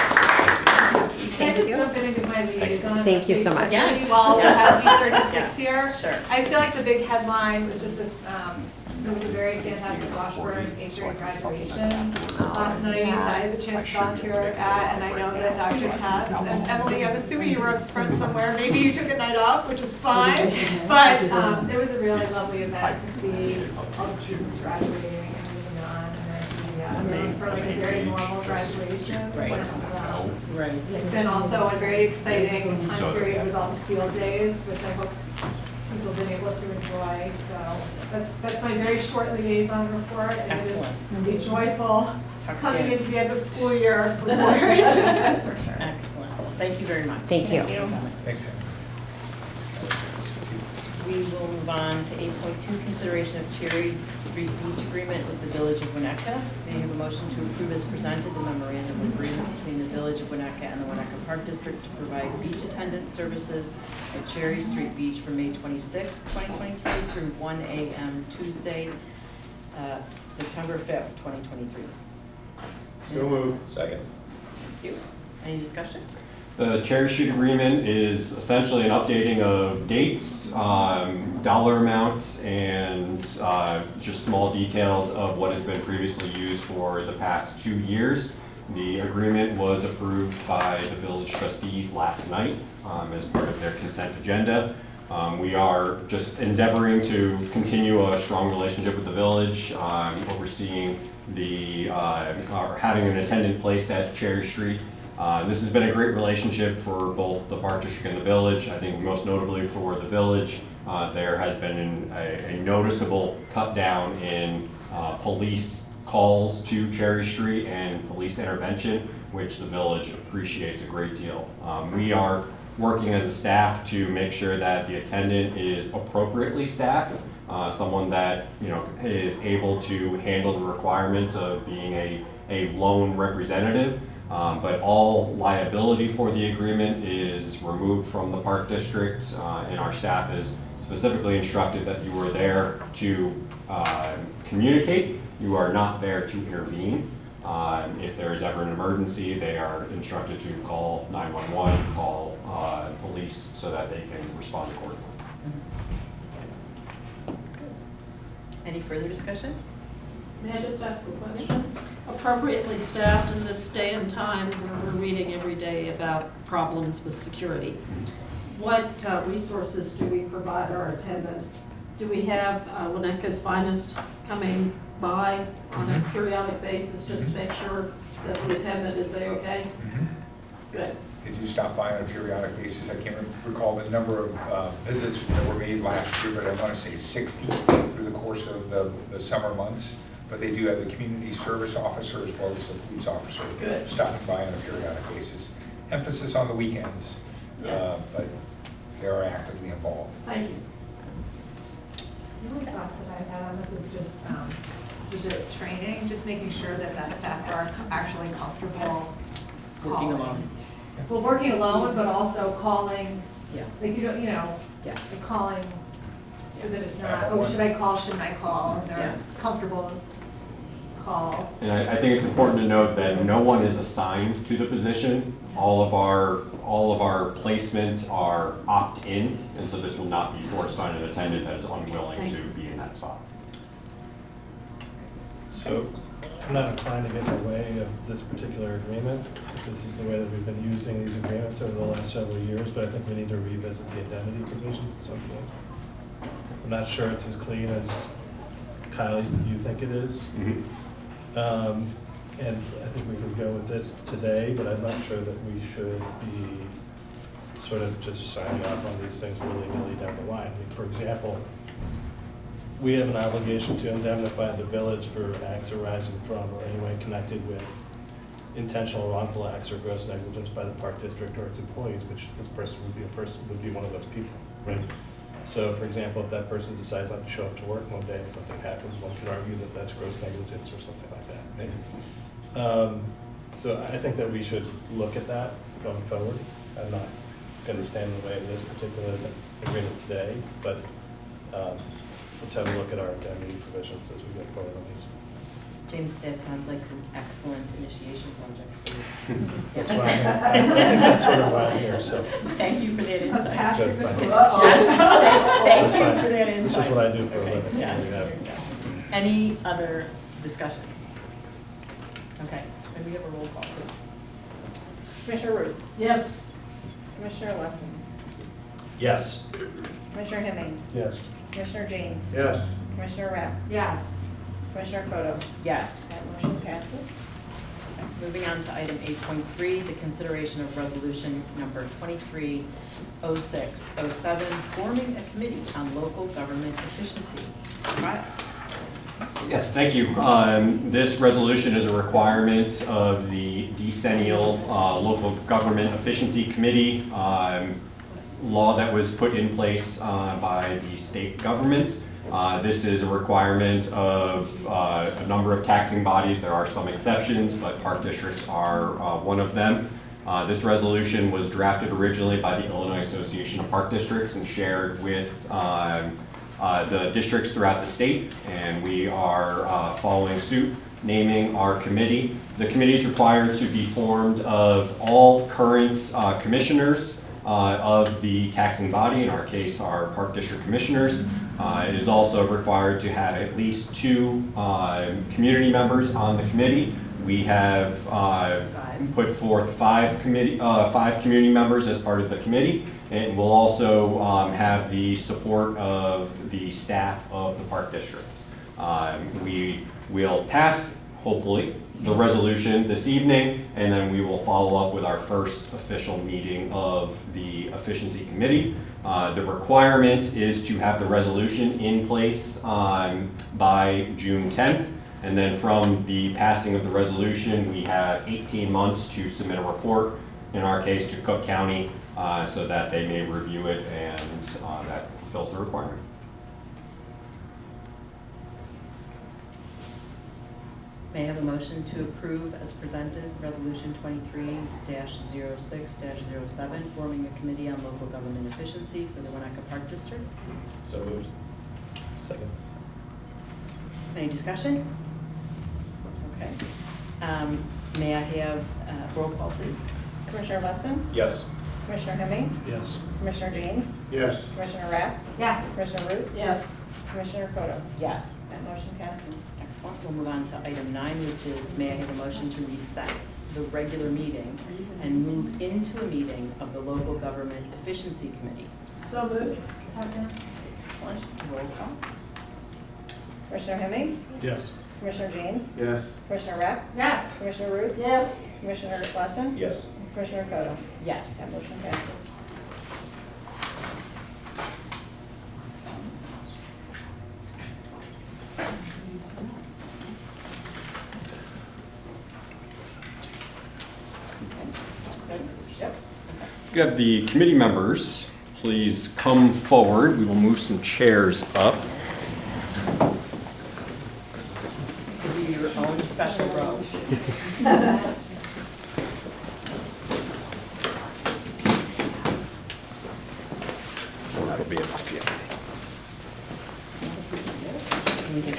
Can I just jump in and give my liaison? Thank you so much. Yes. While we Yes. have D36 Yes. here. Sure. I feel like the big headline was just it was a very fantastic Washburn 8th grade graduation last night. I had the chance to volunteer at, and I know that Dr. Tess and Emily, I'm assuming you were up front somewhere. Maybe you took a night off, which is fine. But it was a really lovely event to see all the students graduating and moving on and their enthusiasm for like a very normal graduation. Right. Right. It's been also a very exciting time period with all the field days, which I hope people have been able to enjoy. So that's my very short liaison report. And it is Excellent. a joyful Tucked coming in. into the end of school year report. Excellent. Well, thank you very much. Thank you. Thanks, Ann. We will move on to 8.2, consideration of Cherry Street Beach Agreement with the Village of Winnetka. May I have a motion to approve as presented the memorandum of agreement between the Village of Winnetka and the Winnetka Park District to provide beach attendance services at Cherry Street Beach from May 26, 2023 through 1 a.m. Tuesday, September 5th, 2023. So moved. Second. Thank you. Any discussion? The Cherry Street Agreement is essentially an updating of dates, dollar amounts, and just small details of what has been previously used for the past 2 years. The agreement was approved by the village trustees last night as part of their consent agenda. We are just endeavoring to continue a strong relationship with the village, overseeing or having an attendant placed at Cherry Street. This has been a great relationship for both the Park District and the village. I think most notably for the village, there has been a noticeable cut down in police calls to Cherry Street and police intervention, which the village appreciates a great deal. We are working as a staff to make sure that the attendant is appropriately staffed, someone that is able to handle the requirements of being a lone representative. But all liability for the agreement is removed from the Park District, and our staff is specifically instructed that you are there to communicate. You are not there to intervene. If there is ever an emergency, they are instructed to call 911, call police so that they can respond accordingly. Any further discussion? May I just ask a question? Appropriately staffed in this day and time where we're reading every day about problems with security, what resources do we provide our attendant? Do we have Winnetka's Finest coming by on a periodic basis just to make sure that the attendant is A-okay? Good. They do stop by on a periodic basis. I can't recall the number of visits that were made last year, but I want to say 60 through the course of the summer months. But they do have the community service officer as well as the police officer stopping by on a periodic basis. Emphasis on the weekends, but they are actively involved. Thank you. The only thought that I had on this is just the training, just making sure that staff are actually comfortable Working calling. alone. Well, working alone, but also calling, Yeah. like, like calling so that it's not, Yeah. oh, should I call, shouldn't I call? And they're Yeah. comfortable call. And I think it's important to note that no one is assigned to the position. All of our placements are opt-in, and so this will not be forced on an attendant that is unwilling to be in that spot. So I'm not inclined to get in the way of this particular agreement. This is the way that we've been using these agreements over the last several years, but I think we need to revisit the indemnity provisions at some point. I'm not sure it's as clean as Kyle, you think it is. And I think we could go with this today, but I'm not sure that we should be sort of just signing off on these things willy-nilly down the line. I mean, for example, we have an obligation to indemnify the village for acts arising from or any way connected with intentional wrongful acts or gross negligence by the Park District or its employees, which this person would be one of those people, right? So, for example, if that person decides not to show up to work one day and something happens, one could argue that that's gross negligence or something like that. Maybe. So I think that we should look at that going forward. I'm not going to stand in the way of this particular agreement today, but let's have a look at our indemnity provisions as we go forward on these. James, that sounds like an excellent initiation project for you. That's why I think that's sort of why I'm here, so. Thank you for that insight. Patrick, Good, fine. Yes, thank That's you fine. for that insight. This is what I do for a Okay, living. so yes, we there have- you go. Any other discussion? Okay, and we have a roll call, please. Commissioner Root, Yes. Commissioner Lesson, Yes. Commissioner Hemmings, Yes. Commissioner James, Yes. Commissioner Rapp, Yes. Commissioner Kodo. Yes. That motion passes. Okay. Moving on to item 8.3, the consideration of resolution number 230607, forming a committee on local government efficiency. Kyle? Yes, thank you. This resolution is a requirement of the decennial Local Government Efficiency Committee law that was put in place by the state government. This is a requirement of a number of taxing bodies. There are some exceptions, but park districts are one of them. This resolution was drafted originally by the Illinois Association of Park Districts and shared with the districts throughout the state, and we are following suit, naming our committee. The committee is required to be formed of all current commissioners of the taxing body, in our case our park district commissioners. It is also required to have at least 2 community members on the committee. We have put forth 5 community members as part of the committee, and we'll also have the support of the staff of the park district. We will pass, hopefully, the resolution this evening, and then we will follow up with our first official meeting of the efficiency committee. The requirement is to have the resolution in place by June 10th. And then from the passing of the resolution, we have 18 months to submit a report, in our case to Cook County, so that they may review it, and that fulfills the requirement. May I have a motion to approve as presented, Resolution 23-06-07, forming a committee on local government efficiency for the Winnetka Park District? So moved. Second. Any discussion? Okay. May I have roll call, please? Commissioner Weston? Yes. Commissioner Hemmings? Yes. Commissioner James? Yes. Commissioner Rapp? Yes. Commissioner Root? Yes. Commissioner Koto? Yes. That motion passes. Excellent. We'll move on to item 9, which is, may I have a motion to recess the regular meeting and move into a meeting of the Local Government Efficiency Committee? So moved. Second. Excellent. Roll call. Commissioner Hemmings? Yes. Commissioner James? Yes. Commissioner Rapp? Yes. Commissioner Root? Yes. Commissioner Weston? Yes. Commissioner Koto? Yes. That motion passes. Could have the committee members please come forward. We will move some chairs up. Give you your own special row. That'll be enough, yeah. Can we get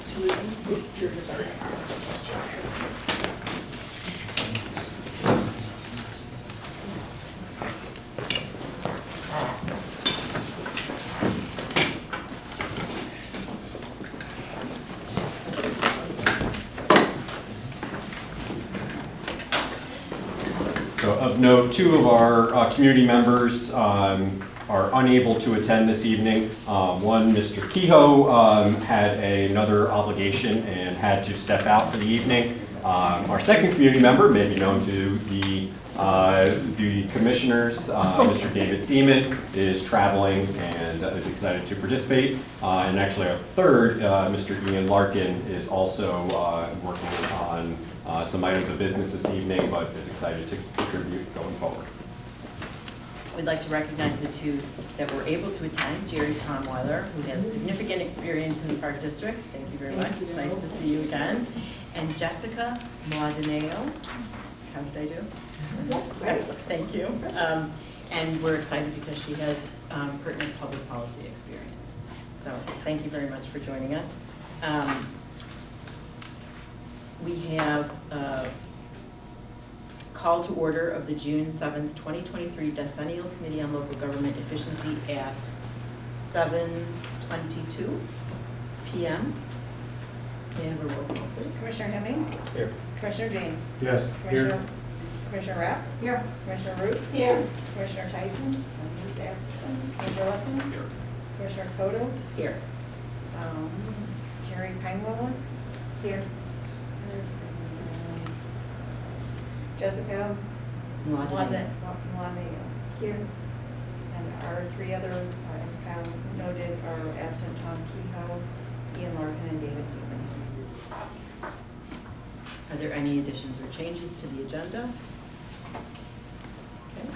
2 of them? So of note, 2 of our community members are unable to attend this evening. One, Mr. Kehoe, had another obligation and had to step out for the evening. Our second community member may be known to the commissioners. Mr. David Seaman is traveling and is excited to participate. And actually our third, Mr. Ian Larkin, is also working on some items of business this evening, but is excited to contribute going forward. We'd like to recognize the 2 that were able to attend. Jerry Tomweiler, who has significant experience in the Park District. Thank you very much. It's nice to see you again. And Jessica Mladineo. How did I do? Excellent. Thank you. And we're excited because she has pertinent public policy experience. So thank you very much for joining us. We have call to order of the June 7th, 2023 Decennial Committee on Local Government Efficiency at 7:22 p.m. May I have a roll call, please? Commissioner Hemmings? Here. Commissioner James? Yes. Commissioner Rapp? Here. Commissioner Root? Here. Commissioner Tyson? He's absent. Commissioner Wesson? Here. Commissioner Koto? Here. Jerry Pineweller? Here. Jessica Mladinova. Mladinova here. And our three other, as Kyle noted, are absent: Tom Kehoe, Ian Larkin, and David Seaman. Are there any additions or changes to the agenda? Okay.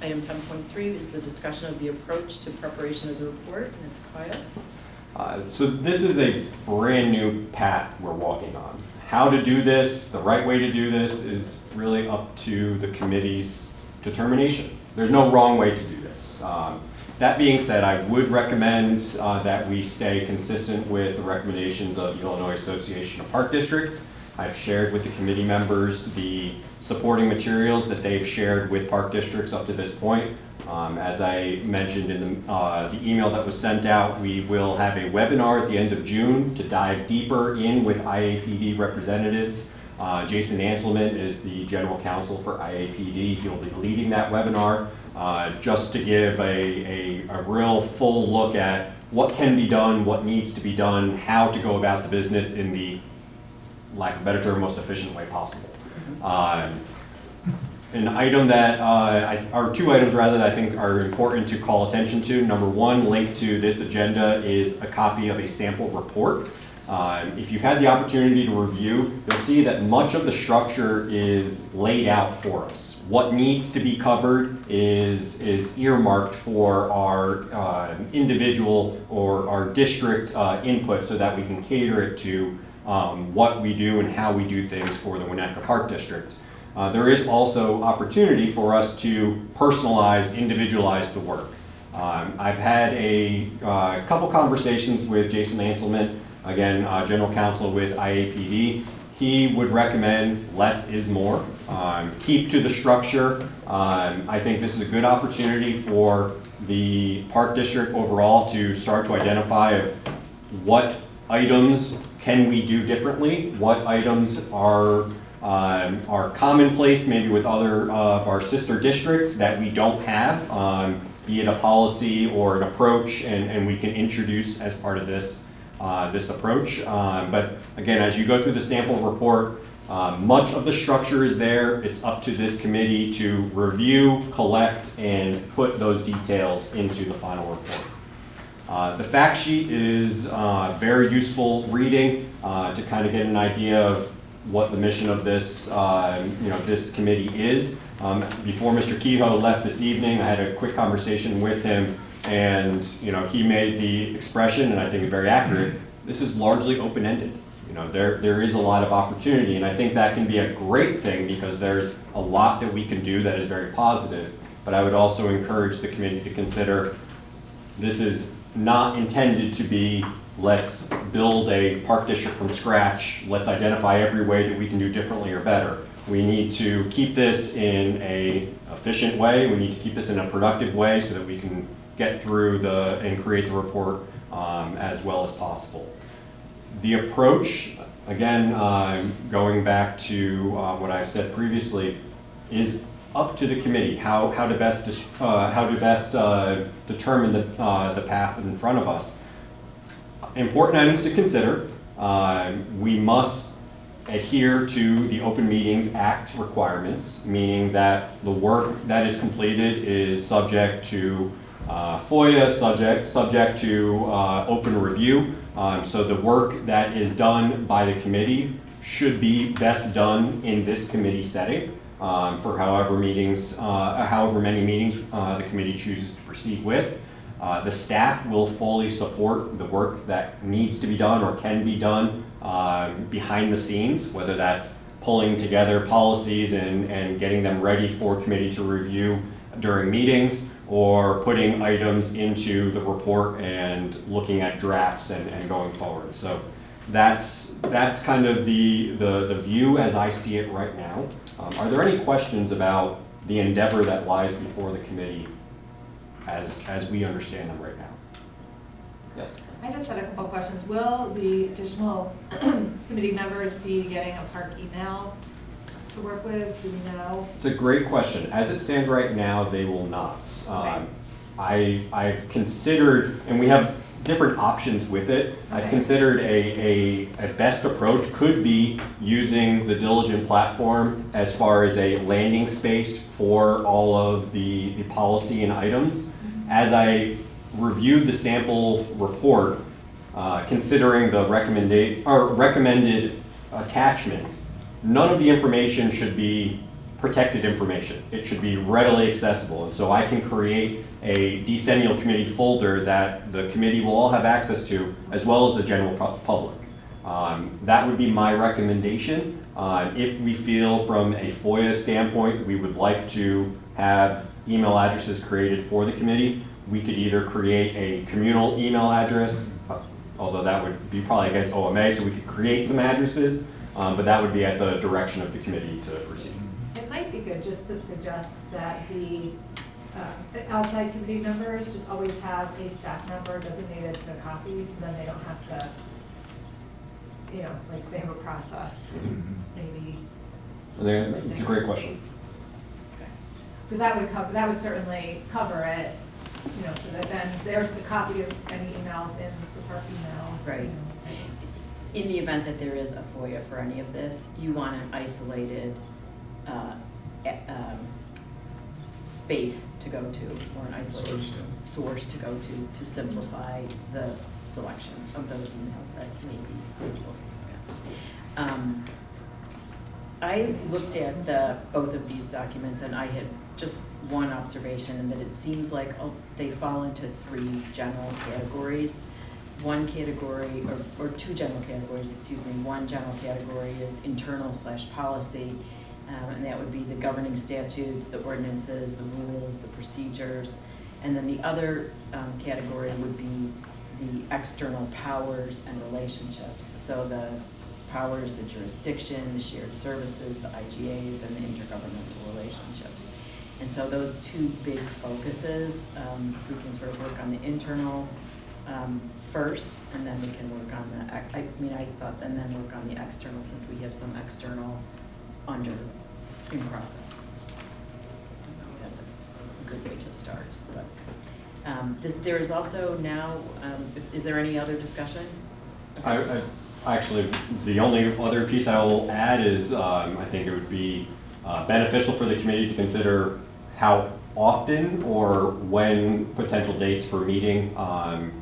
Item 10.3 is the discussion of the approach to preparation of the report, and it's quiet. So this is a brand new path we're walking on. How to do this, the right way to do this, is really up to the committee's determination. There's no wrong way to do this. That being said, I would recommend that we stay consistent with the recommendations of the Illinois Association of Park Districts. I've shared with the committee members the supporting materials that they've shared with park districts up to this point. As I mentioned in the email that was sent out, we will have a webinar at the end of June to dive deeper in with IAPD representatives. Jason Anselman is the general counsel for IAPD. He'll be leading that webinar just to give a real full look at what can be done, what needs to be done, how to go about the business in the, lack of a better term, most efficient way possible. An item that, or two items rather, that I think are important to call attention to. Number one, linked to this agenda is a copy of a sample report. If you've had the opportunity to review, you'll see that much of the structure is laid out for us. What needs to be covered is earmarked for our individual or our district input so that we can cater it to what we do and how we do things for the Winnetka Park District. There is also opportunity for us to personalize, individualize the work. I've had a couple conversations with Jason Anselman, again, general counsel with IAPD. He would recommend less is more. Keep to the structure. I think this is a good opportunity for the park district overall to start to identify of what items can we do differently, what items are commonplace maybe with other of our sister districts that we don't have, be it a policy or an approach, and we can introduce as part of this approach. But again, as you go through the sample report, much of the structure is there. It's up to this committee to review, collect, and put those details into the final report. The fact sheet is very useful reading to kind of get an idea of what the mission of this, this committee is. Before Mr. Kehoe left this evening, I had a quick conversation with him, and he made the expression, and I think it's very accurate. This is largely open-ended. There is a lot of opportunity, and I think that can be a great thing because there's a lot that we can do that is very positive. But I would also encourage the committee to consider this is not intended to be, let's build a park district from scratch, let's identify every way that we can do differently or better. We need to keep this in an efficient way, we need to keep this in a productive way so that we can get through and create the report as well as possible. The approach, again, going back to what I've said previously, is up to the committee, how to best determine the path in front of us. Important items to consider. We must adhere to the Open Meetings Act requirements, meaning that the work that is completed is subject to FOIA, subject to open review. So the work that is done by the committee should be best done in this committee setting for however many meetings the committee chooses to proceed with. The staff will fully support the work that needs to be done or can be done behind the scenes, whether that's pulling together policies and getting them ready for committee to review during meetings, or putting items into the report and looking at drafts and going forward. So that's kind of the view as I see it right now. Are there any questions about the endeavor that lies before the committee as we understand them right now? Yes. I just had a couple questions. Will the additional committee members be getting a park email to work with? Do we know? It's a great question. As it stands right now, they will not. Okay. I've considered, and we have different options with it. I've Okay. considered a best approach could be using the Diligent platform as far as a landing space for all of the policy and items. As I reviewed the sample report, considering the recommended attachments, none of the information should be protected information. It should be readily accessible. And so I can create a decennial committee folder that the committee will all have access to, as well as the general public. That would be my recommendation. If we feel from a FOIA standpoint, we would like to have email addresses created for the committee, we could either create a communal email address, although that would be probably against OMA, so we could create some addresses, but that would be at the direction of the committee to proceed. It might be good just to suggest that the outside committee members just always have a staff member designated to copies, so then they don't have to, you know, like they have a process, maybe. It's a great question. Because that would certainly cover it, you know, so that then there's the copy of any emails in the park email. Right. You know. In the event that there is a FOIA for any of this, you want an isolated space to go to, or an isolated source to go to simplify the selection of those emails that may be eligible for FOIA. I looked at both of these documents, and I had just one observation, and that it seems like they fall into three general categories. One category, or two general categories, excuse me. One general category is internal/policy, and that would be the governing statutes, the ordinances, the rules, the procedures. And then the other category would be the external powers and relationships. So the powers, the jurisdiction, the shared services, the IGAs, and the intergovernmental relationships. And so those two big focuses, we can sort of work on the internal first, and then we can work on the, I thought, and then work on the external, since we have some external in process. That's a good way to start. But there is also now, is there any other discussion? I actually, the only other piece I will add is I think it would be beneficial for the committee to consider how often or when potential dates for meeting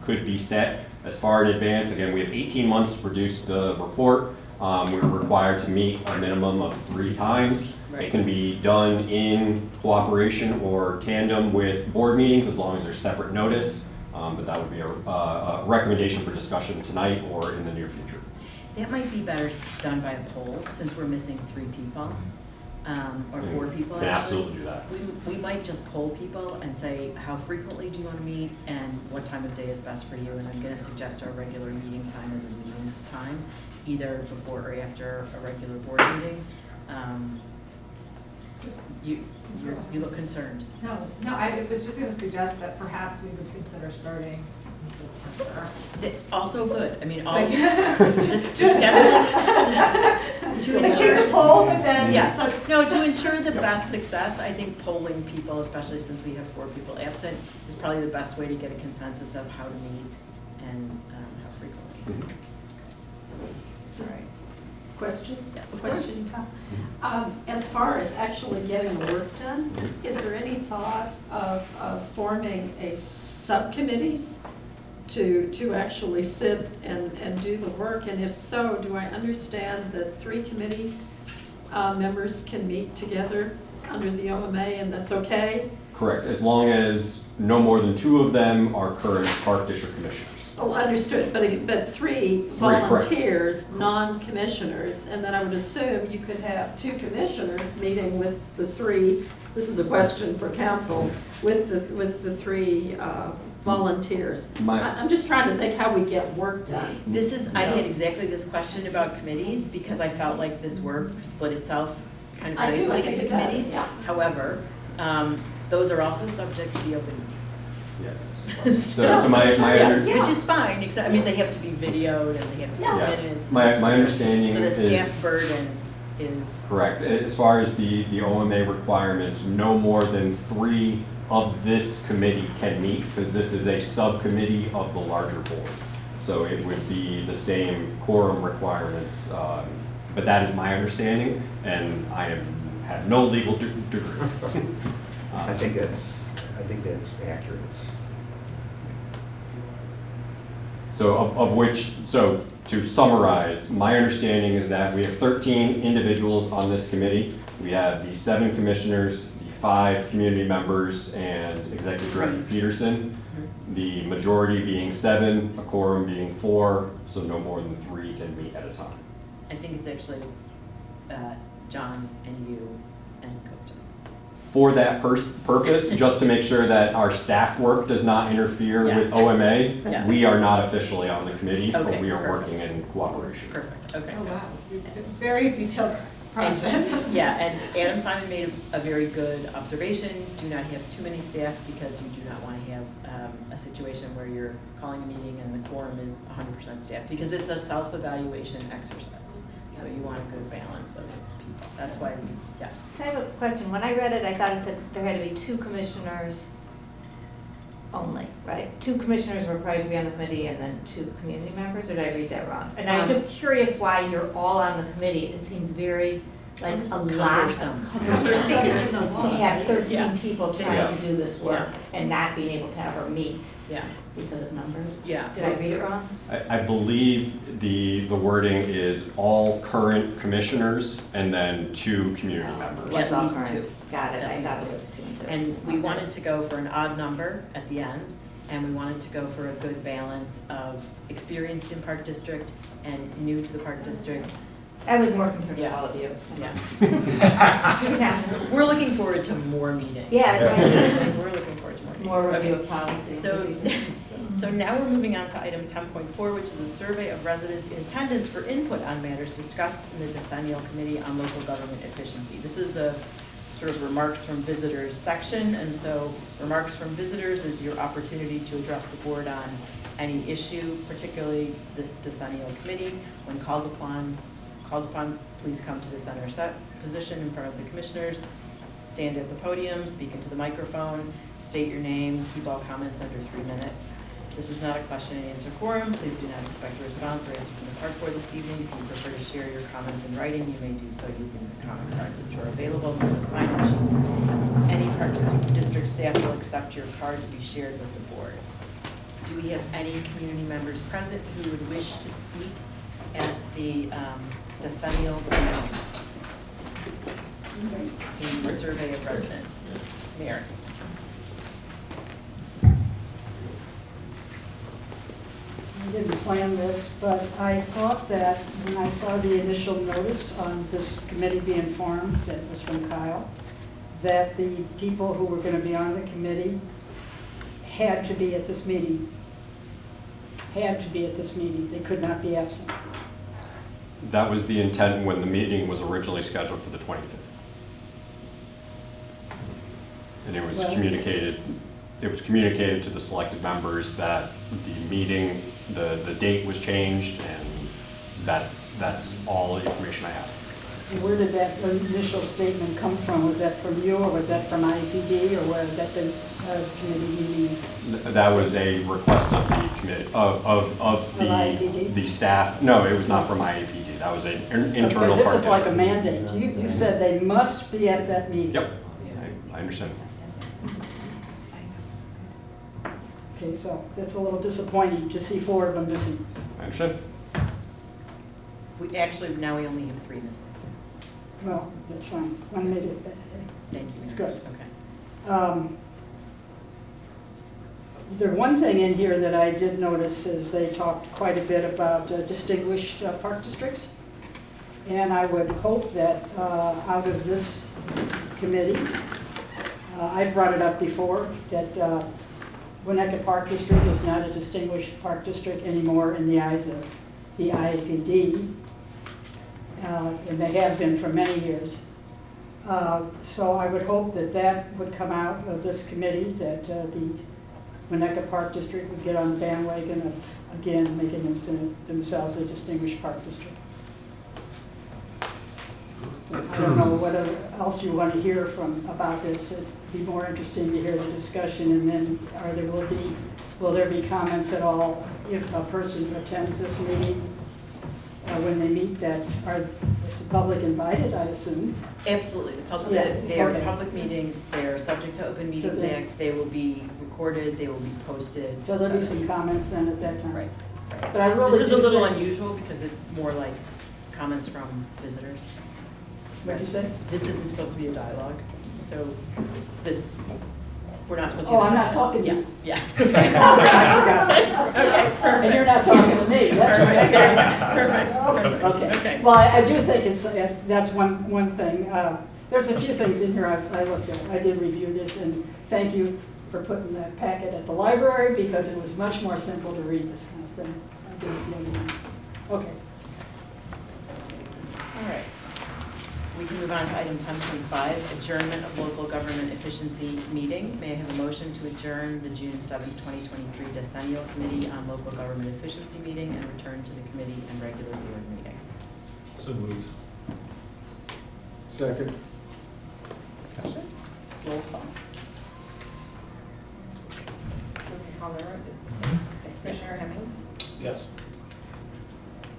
could be set as far in advance. Again, we have 18 months to produce the report. We're required to meet a minimum of 3 times. Right. It can be done in cooperation or tandem with board meetings as long as there's separate notice. But that would be a recommendation for discussion tonight or in the near future. That might be better done by a poll, since we're missing 3 people, or 4 people Can actually. absolutely do that. We might just poll people and say, how frequently do you want to meet, and what time of day is best for you? And I'm going to suggest our regular meeting time as a meeting time, either before or after a regular board meeting. You look concerned. No, I was just gonna suggest that perhaps we would consider starting in September. Also good, I mean, all, Like- this Just- schedule, to Like shoot the poll, but then. yes, to ensure the best success, I think polling people, especially since we have 4 people absent, is probably the best way to get a consensus of how to meet and how frequently. Just All right. question? Yeah, of course. Question, Tom. As far as actually getting the work done, is there any thought of forming a subcommittees to actually sit and do the work? And if so, do I understand that 3 committee members can meet together under the OMA and that's okay? Correct, as long as no more than 2 of them are current Park District Commissioners. Oh, understood, but 3 correct. volunteers, non-commissioners, and then I would assume you could have 2 commissioners meeting with the 3, this is a question for council, with the 3 volunteers. I'm just trying to think how we get work done. I had exactly this question about committees, because I felt like this work split itself kind of I do, I nicely think into it does, committees. yeah. However, those are also subject to the open meetings. Yes. So So my which is fine, except, I mean, they have to be videoed and they have to take Yeah. minutes. My understanding So the is. staff burden is. Correct. As far as the OMA requirements, no more than 3 of this committee can meet, because this is a subcommittee of the larger board. So it would be the same quorum requirements, but that is my understanding, and I have no legal degree. I think that's accurate. So of which, so to summarize, my understanding is that we have 13 individuals on this committee. We have the 7 commissioners, the 5 community members, and Executive Director Peterson. The majority being 7, a quorum being 4, so no more than 3 can meet at a time. I think it's actually John and you and Costa. For that purpose, just to make sure that our staff work does not interfere with Yes. OMA, Yes. we are not officially on the committee, but Okay, we are perfect. working in cooperation. Perfect, okay. Oh, wow. Very detailed process. And- Yeah, and Adam Simon made a very good observation. Do not have too many staff because you do not want to have a situation where you're calling a meeting and the quorum is 100% staff, because it's a self-evaluation exercise. So you want a good balance of people. That's why, yes. So I have a question. When I read it, I thought it said there had to be 2 commissioners only, right? 2 commissioners were required to be on the committee and then 2 community members, or did I read that wrong? And I'm just curious why you're all on the committee. It seems very, like, a lot to have 13 people trying to do this work and not being able to ever meet because of numbers. Yeah. Did I read it wrong? I believe the wording is all current commissioners and then 2 community members. Yes, At all least current. 2. Got it. At I least thought 2. it was 2 and 2. And we wanted to go for an odd number at the end, and we wanted to go for a good balance of experienced in Park District and new to the Park District. I was more concerned with all of you. Yes. Yeah. We're looking forward to more meetings. Yeah, right. We're looking forward to more meetings. More review Okay. of policy. So now we're moving on to item 10.4, which is a survey of residents in attendance for input on matters discussed in the Decennial Committee on Local Government Efficiency. This is a sort of remarks from visitors section, and so remarks from visitors is your opportunity to address the board on any issue, particularly this Decennial Committee. When called upon, please come to the center set position in front of the commissioners. Stand at the podium, speak into the microphone, state your name, keep all comments under 3 minutes. This is not a question and answer forum. Please do not expect a response or answer from the park board this evening. If you prefer to share your comments in writing, you may do so using the comment cards which are available on the sign-in sheets. Any Parks District staff will accept your card to be shared with the board. Do we have any community members present who would wish to speak at the Decennial Committee? In the survey of residents? Mayor? I didn't plan this, but I thought that when I saw the initial notice on this committee being formed, that was from Kyle, that the people who were going to be on the committee had to be at this meeting. Had to be at this meeting. They could not be absent. That was the intent when the meeting was originally scheduled for the 25th. And it was Well- communicated to the selected members that the meeting, the date was changed, and that's all the information I have. And where did that initial statement come from? Was that from you, or was that from IPD, or where did that the committee meeting? That was a request of the committee, of IAPD? the staff. No, it was not from IAPD. That was an internal Because it part. was like a mandate. You said they must be at that meeting. Yep, I understand. Okay, so that's a little disappointing to see 4 of them missing. I understand. We actually, now we only have 3 missing. Well, that's fine. I made it. Thank you. It's good. Okay. The one thing in here that I did notice is they talked quite a bit about distinguished park districts. And I would hope that out of this committee, I've brought it up before, that Winnetka Park District is not a distinguished park district anymore in the eyes of the IAPD, and they have been for many years. So I would hope that that would come out of this committee, that the Winnetka Park District would get on the bandwagon of, again, making themselves a distinguished park district. I don't know what else you want to hear about this. It'd be more interesting to hear the discussion, and then will there be comments at all if a person attends this meeting? When they meet is the public invited, I assume? Absolutely. The public, Yeah, they are okay. public meetings, they're subject to Open Meetings they- Act, they will be recorded, they will be posted. So there'll be etc. some comments then at that time? Right. But I really This is a do little think- unusual because it's more like comments from visitors. What'd you say? This isn't supposed to be a dialogue, so we're not supposed to. Oh, have a I'm not dialogue. talking to you. Yes, yeah. Okay, I forgot. Okay, perfect. And you're not talking to me, that's right. Perfect. Okay. Well, I do think that's one thing. There's a few things in here I looked at. I did review this, and thank you for putting that packet at the library, because it was much more simple to read this kind of thing. I didn't know. Okay. All right. We can move on to item 10.5, adjournment of local government efficiency meeting. May I have a motion to adjourn the June 7th, 2023 Decennial Committee on Local Government Efficiency meeting and return to the committee and regular board meeting? So moved. Second. Discussion? Roll call. Commissioner Hemmings? Yes.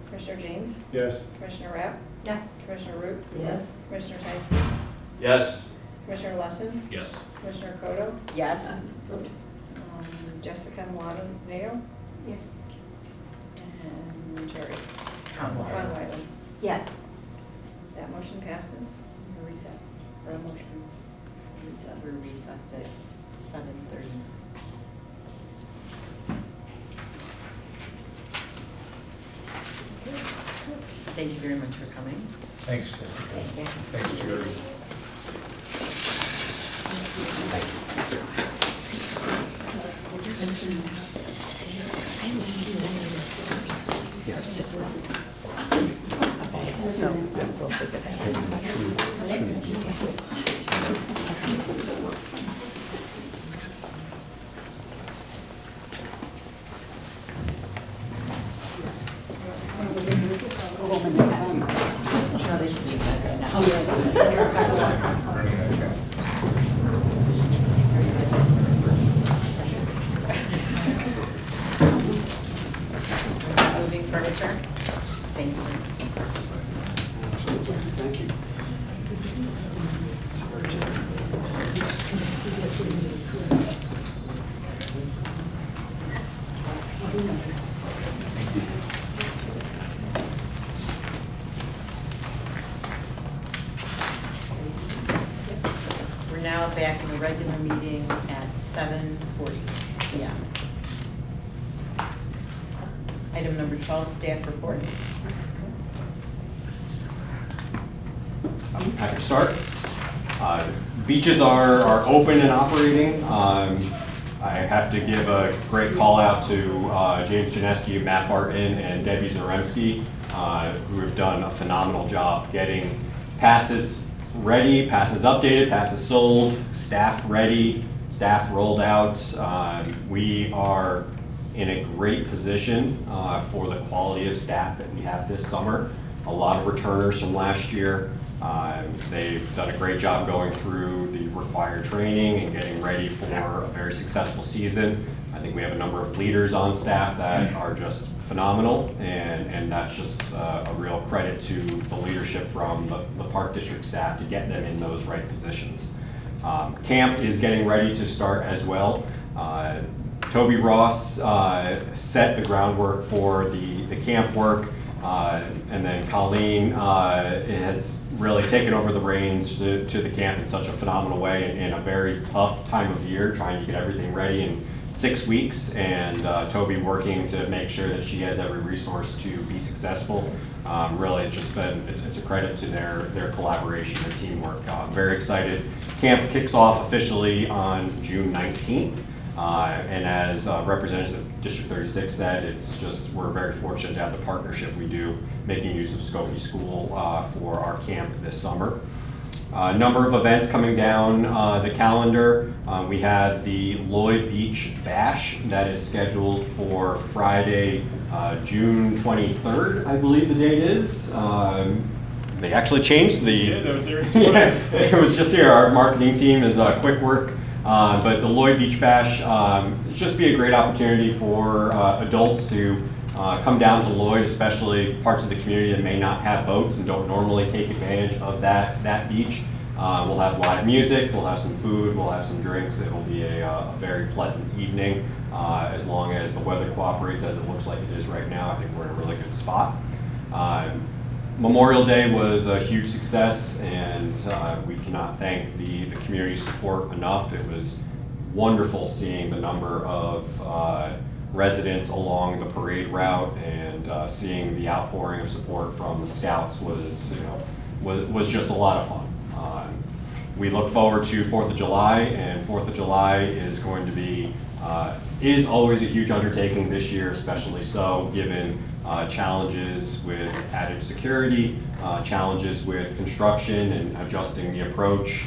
Commissioner James? Yes. Commissioner Rapp? Yes. Commissioner Root? Yes. Commissioner Tyson? Yes. Commissioner Lesson? Yes. Commissioner Kodo? Yes. Jessica Milano Mayo? Yes. And Jerry? Con Wiley. Con Wiley. Yes. That motion passes. A recess, or a motion recess. We're recessed at 7:30. Thank you very much for coming. Thanks, Jessica. Thanks, Jerry. You're 6 months. So we'll figure Moving furniture. Thank you. Thank you. We're now back in the regular meeting at 7:40 PM. Item number 12, staff reports. I'm happy to start. Beaches are open and operating. I have to give a great call out to James Janeski, Matt Barton, and Debbie Zaremski, who have done a phenomenal job getting passes ready, passes updated, passes sold, staff ready, staff rolled out. We are in a great position for the quality of staff that we have this summer. A lot of returners from last year. They've done a great job going through the required training and getting ready for a very successful season. I think we have a number of leaders on staff that are just phenomenal, and that's just a real credit to the leadership from the Park District staff to get them in those right positions. Camp is getting ready to start as well. Toby Ross set the groundwork for the camp work, and then Colleen has really taken over the reins to the camp in such a phenomenal way in a very tough time of year, trying to get everything ready in 6 weeks, and Toby working to make sure that she has every resource to be successful. Really, it's a credit to their collaboration, their teamwork. I'm very excited. Camp kicks off officially on June 19th. And as representatives of District 36 said, we're very fortunate to have the partnership we do, making use of Skokie School for our camp this summer. A number of events coming down the calendar. We have the Lloyd Beach Bash that is scheduled for Friday, June 23rd, I believe the date is. they actually changed the. Yeah, that was there this morning. It was just here. Our marketing team is quick work. But the Lloyd Beach Bash, it's just be a great opportunity for adults to come down to Lloyd, especially parts of the community that may not have boats and don't normally take advantage of that beach. We'll have live music, we'll have some food, we'll have some drinks. It will be a very pleasant evening as long as the weather cooperates as it looks like it is right now. I think we're in a really good spot. Memorial Day was a huge success, and we cannot thank the community support enough. It was wonderful seeing the number of residents along the parade route, and seeing the outpouring of support from the scouts was just a lot of fun. We look forward to 4th of July, and 4th of July is going to be is always a huge undertaking this year, especially so given challenges with added security, challenges with construction and adjusting the approach,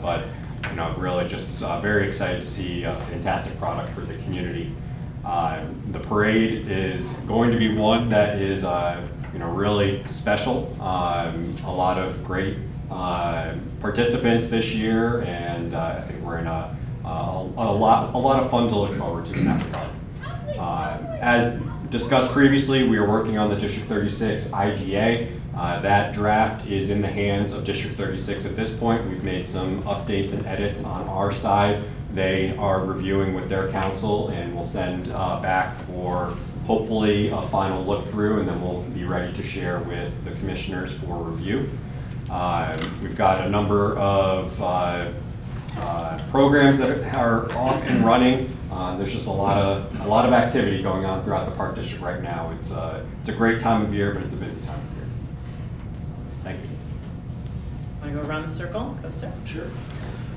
but really just very excited to see a fantastic product for the community. The parade is going to be one that is really special. A lot of great participants this year, and I think we're in a lot of fun to look forward to in that regard. As discussed previously, we are working on the District 36 IGA. That draft is in the hands of District 36 at this point. We've made some updates and edits on our side. They are reviewing with their council, and we'll send back for hopefully a final look through, and then we'll be ready to share with the commissioners for review. We've got a number of programs that are off and running. There's just a lot of activity going on throughout the Park District right now. It's a great time of year, but it's a busy time of year. Thank you. Want to go around the circle? Go, sir. Sure.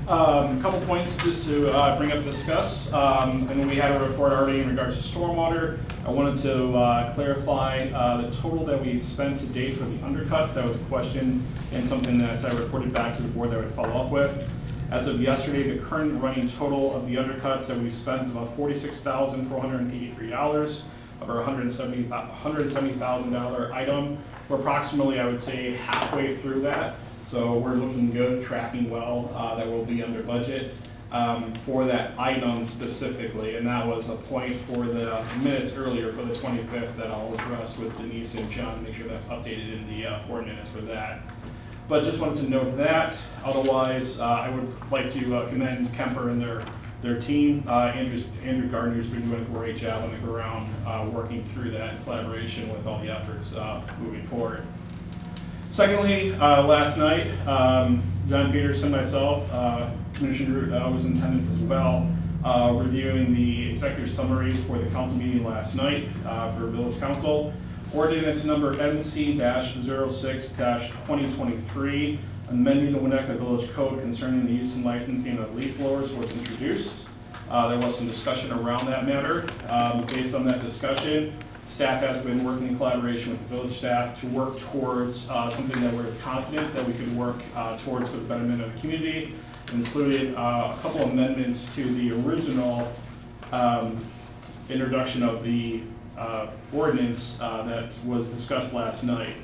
A couple points just to bring up and discuss. And we had a report already in regards to stormwater. I wanted to clarify the total that we've spent to date for the undercuts. That was a question and something that I reported back to the board that I would follow up with. As of yesterday, the current running total of the undercuts that we've spent is about $46,483 of our $170,000 item. We're approximately, I would say, halfway through that. So we're looking good, tracking well, that will be under budget for that item specifically. And that was a point for the minutes earlier for the 25th that I'll address with Denise and John, make sure that's updated in the board minutes for that. But just wanted to note that. Otherwise, I would like to commend Kemper and their team. Andrew Gardner's been doing a great job on the ground, working through that collaboration with all the efforts moving forward. Secondly, last night, John Peterson, myself, Commissioner was in attendance as well, reviewing the executive summary for the council meeting last night for Village Council. Ordinance number MC-06-2023, amending the Winnetka Village Code concerning the use and licensing of leaf blowers was introduced. There was some discussion around that matter. Based on that discussion, staff has been working in collaboration with the village staff to work towards something that we're confident that we could work towards for the betterment of the community. Included a couple amendments to the original introduction of the ordinance that was discussed last night.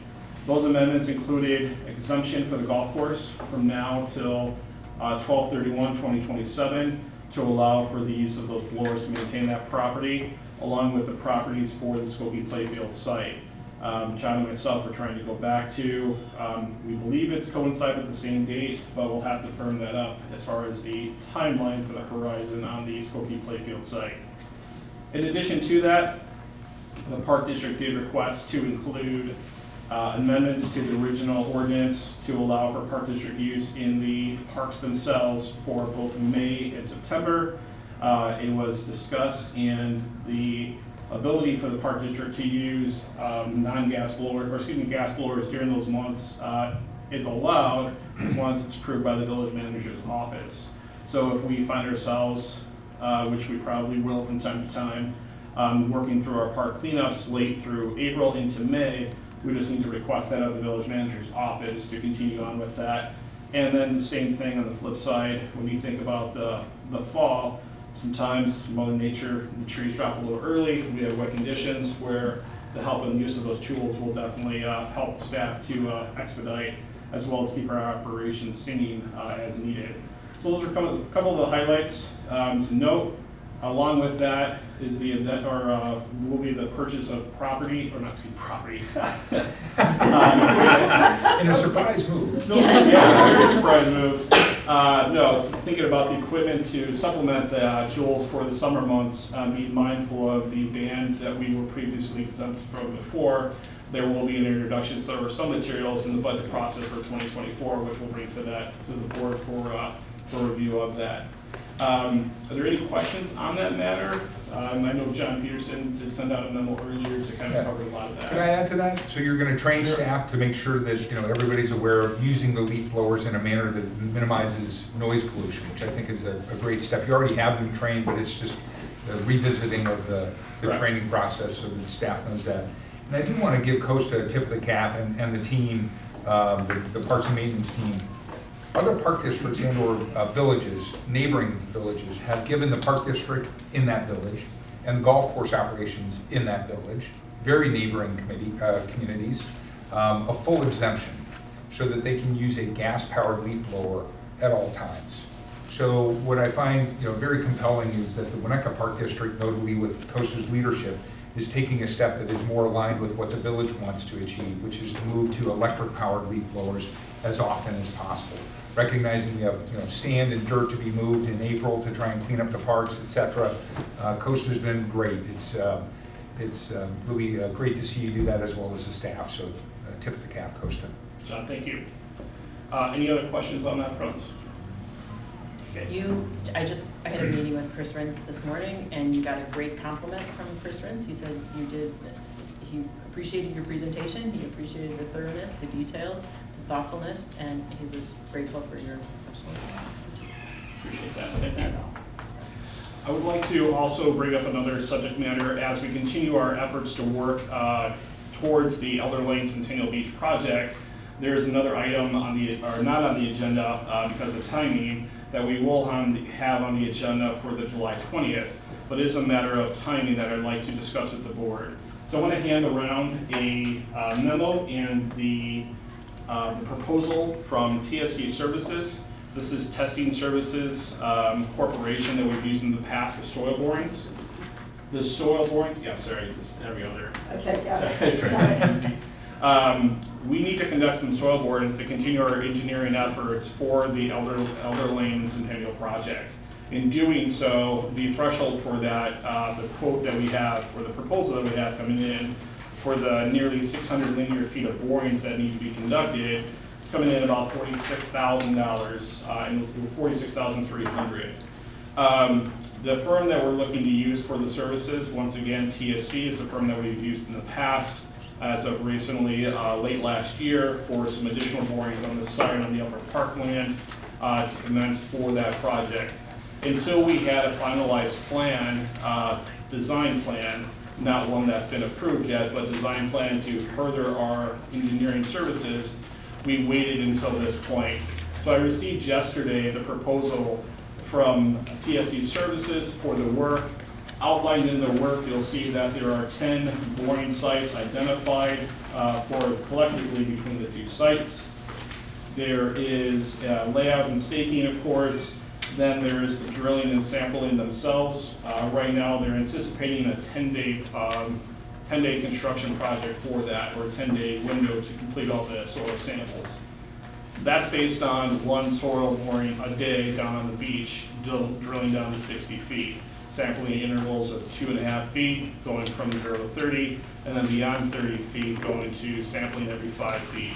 Those amendments included exemption for the golf course from now till 12/31/2027 to allow for the use of those blowers to maintain that property, along with the properties for the Skokie Playfield site. John and myself are trying to go back to, we believe it's coincide with the same date, but we'll have to firm that up as far as the timeline for the horizon on the Skokie Playfield site. In addition to that, the Park District did request to include amendments to the original ordinance to allow for Park District use in the parks themselves for both May and September. It was discussed, and the ability for the Park District to use gas blowers during those months is allowed as long as it's approved by the village manager's office. So if we find ourselves, which we probably will from time to time, working through our park cleanups late through April into May, we just need to request that of the village manager's office to continue on with that. And then the same thing on the flip side, when you think about the fall, sometimes Mother Nature, the trees drop a little early, we have wet conditions where the help and use of those tools will definitely help the staff to expedite, as well as keep our operations singing as needed. So those are a couple of the highlights to note. Along with that is the event, or will be the purchase of property, or not property. In a surprise move. No, yeah, very surprise move. No, thinking about the equipment to supplement the tools for the summer months, being mindful of the ban that we were previously exempt from before. There will be an introduction of some materials in the budget process for 2024, which we'll bring to the board for review of that. Are there any questions on that matter? I know John Peterson did send out a memo earlier to kind of cover a lot of that. Can I add to that? So you're going to train staff to make sure that everybody's aware of using the leaf blowers in a manner that minimizes noise pollution, which I think is a great step. You already have them trained, but it's just the revisiting of the training process so that staff knows that. And I do want to give Costa a tip of the cap and the team, the Parks and Maintenance team. Other park districts and or villages, neighboring villages, have given the park district in that village and the golf course operations in that village, very neighboring communities, a full exemption so that they can use a gas-powered leaf blower at all times. So what I find very compelling is that the Winnetka Park District, notably with Costa's leadership, is taking a step that is more aligned with what the village wants to achieve, which is to move to electric-powered leaf blowers as often as possible. Recognizing we have sand and dirt to be moved in April to try and clean up the parks, etc. Costa's been great. It's really great to see you do that as well as the staff. So tip of the cap, Costa. John, thank you. Any other questions on that front? Okay. I had a meeting with Chris Rentz this morning, and you got a great compliment from Chris Rentz. He said he appreciated your presentation, he appreciated the thoroughness, the details, the thoughtfulness, and he was grateful for your professionalism. Appreciate that. Thank you. I would like to also bring up another subject matter as we continue our efforts to work towards the Elder Lane Centennial Beach project. There is another item not on the agenda because of timing, that we will have on the agenda for the July 20th, but it is a matter of timing that I'd like to discuss with the board. So I want to hand around a memo and the proposal from TSC Services. This is Testing Services Corporation that we've used in the past for soil borings. The soil borings, yeah, sorry, just every other. Okay, got it. We need to conduct some soil borings to continue our engineering efforts for the Elder Lane Centennial project. In doing so, the threshold for that, the quote that we have, or the proposal that we have coming in for the nearly 600 linear feet of borings that need to be conducted, is coming in about $46,000 and $46,300. The firm that we're looking to use for the services, once again, TSC is the firm that we've used in the past. As of recently, late last year, for some additional borings on the side on the upper parkland to commence for that project. Until we had a finalized plan, design plan, not one that's been approved yet, but design plan to further our engineering services, we waited until this point. So I received yesterday the proposal from TSC Services for the work. Outlined in the work, you'll see that there are 10 boring sites identified for collectively between the two sites. There is layout and staking, of course. Then there is the drilling and sampling themselves. Right now, they're anticipating a 10-day construction project for that, or a 10-day window to complete all the soil samples. That's based on one soil boring a day down on the beach, drilling down to 60 feet. Sampling intervals of 2.5 feet, going from 0 to 30, and then beyond 30 feet, going to sampling every 5 feet.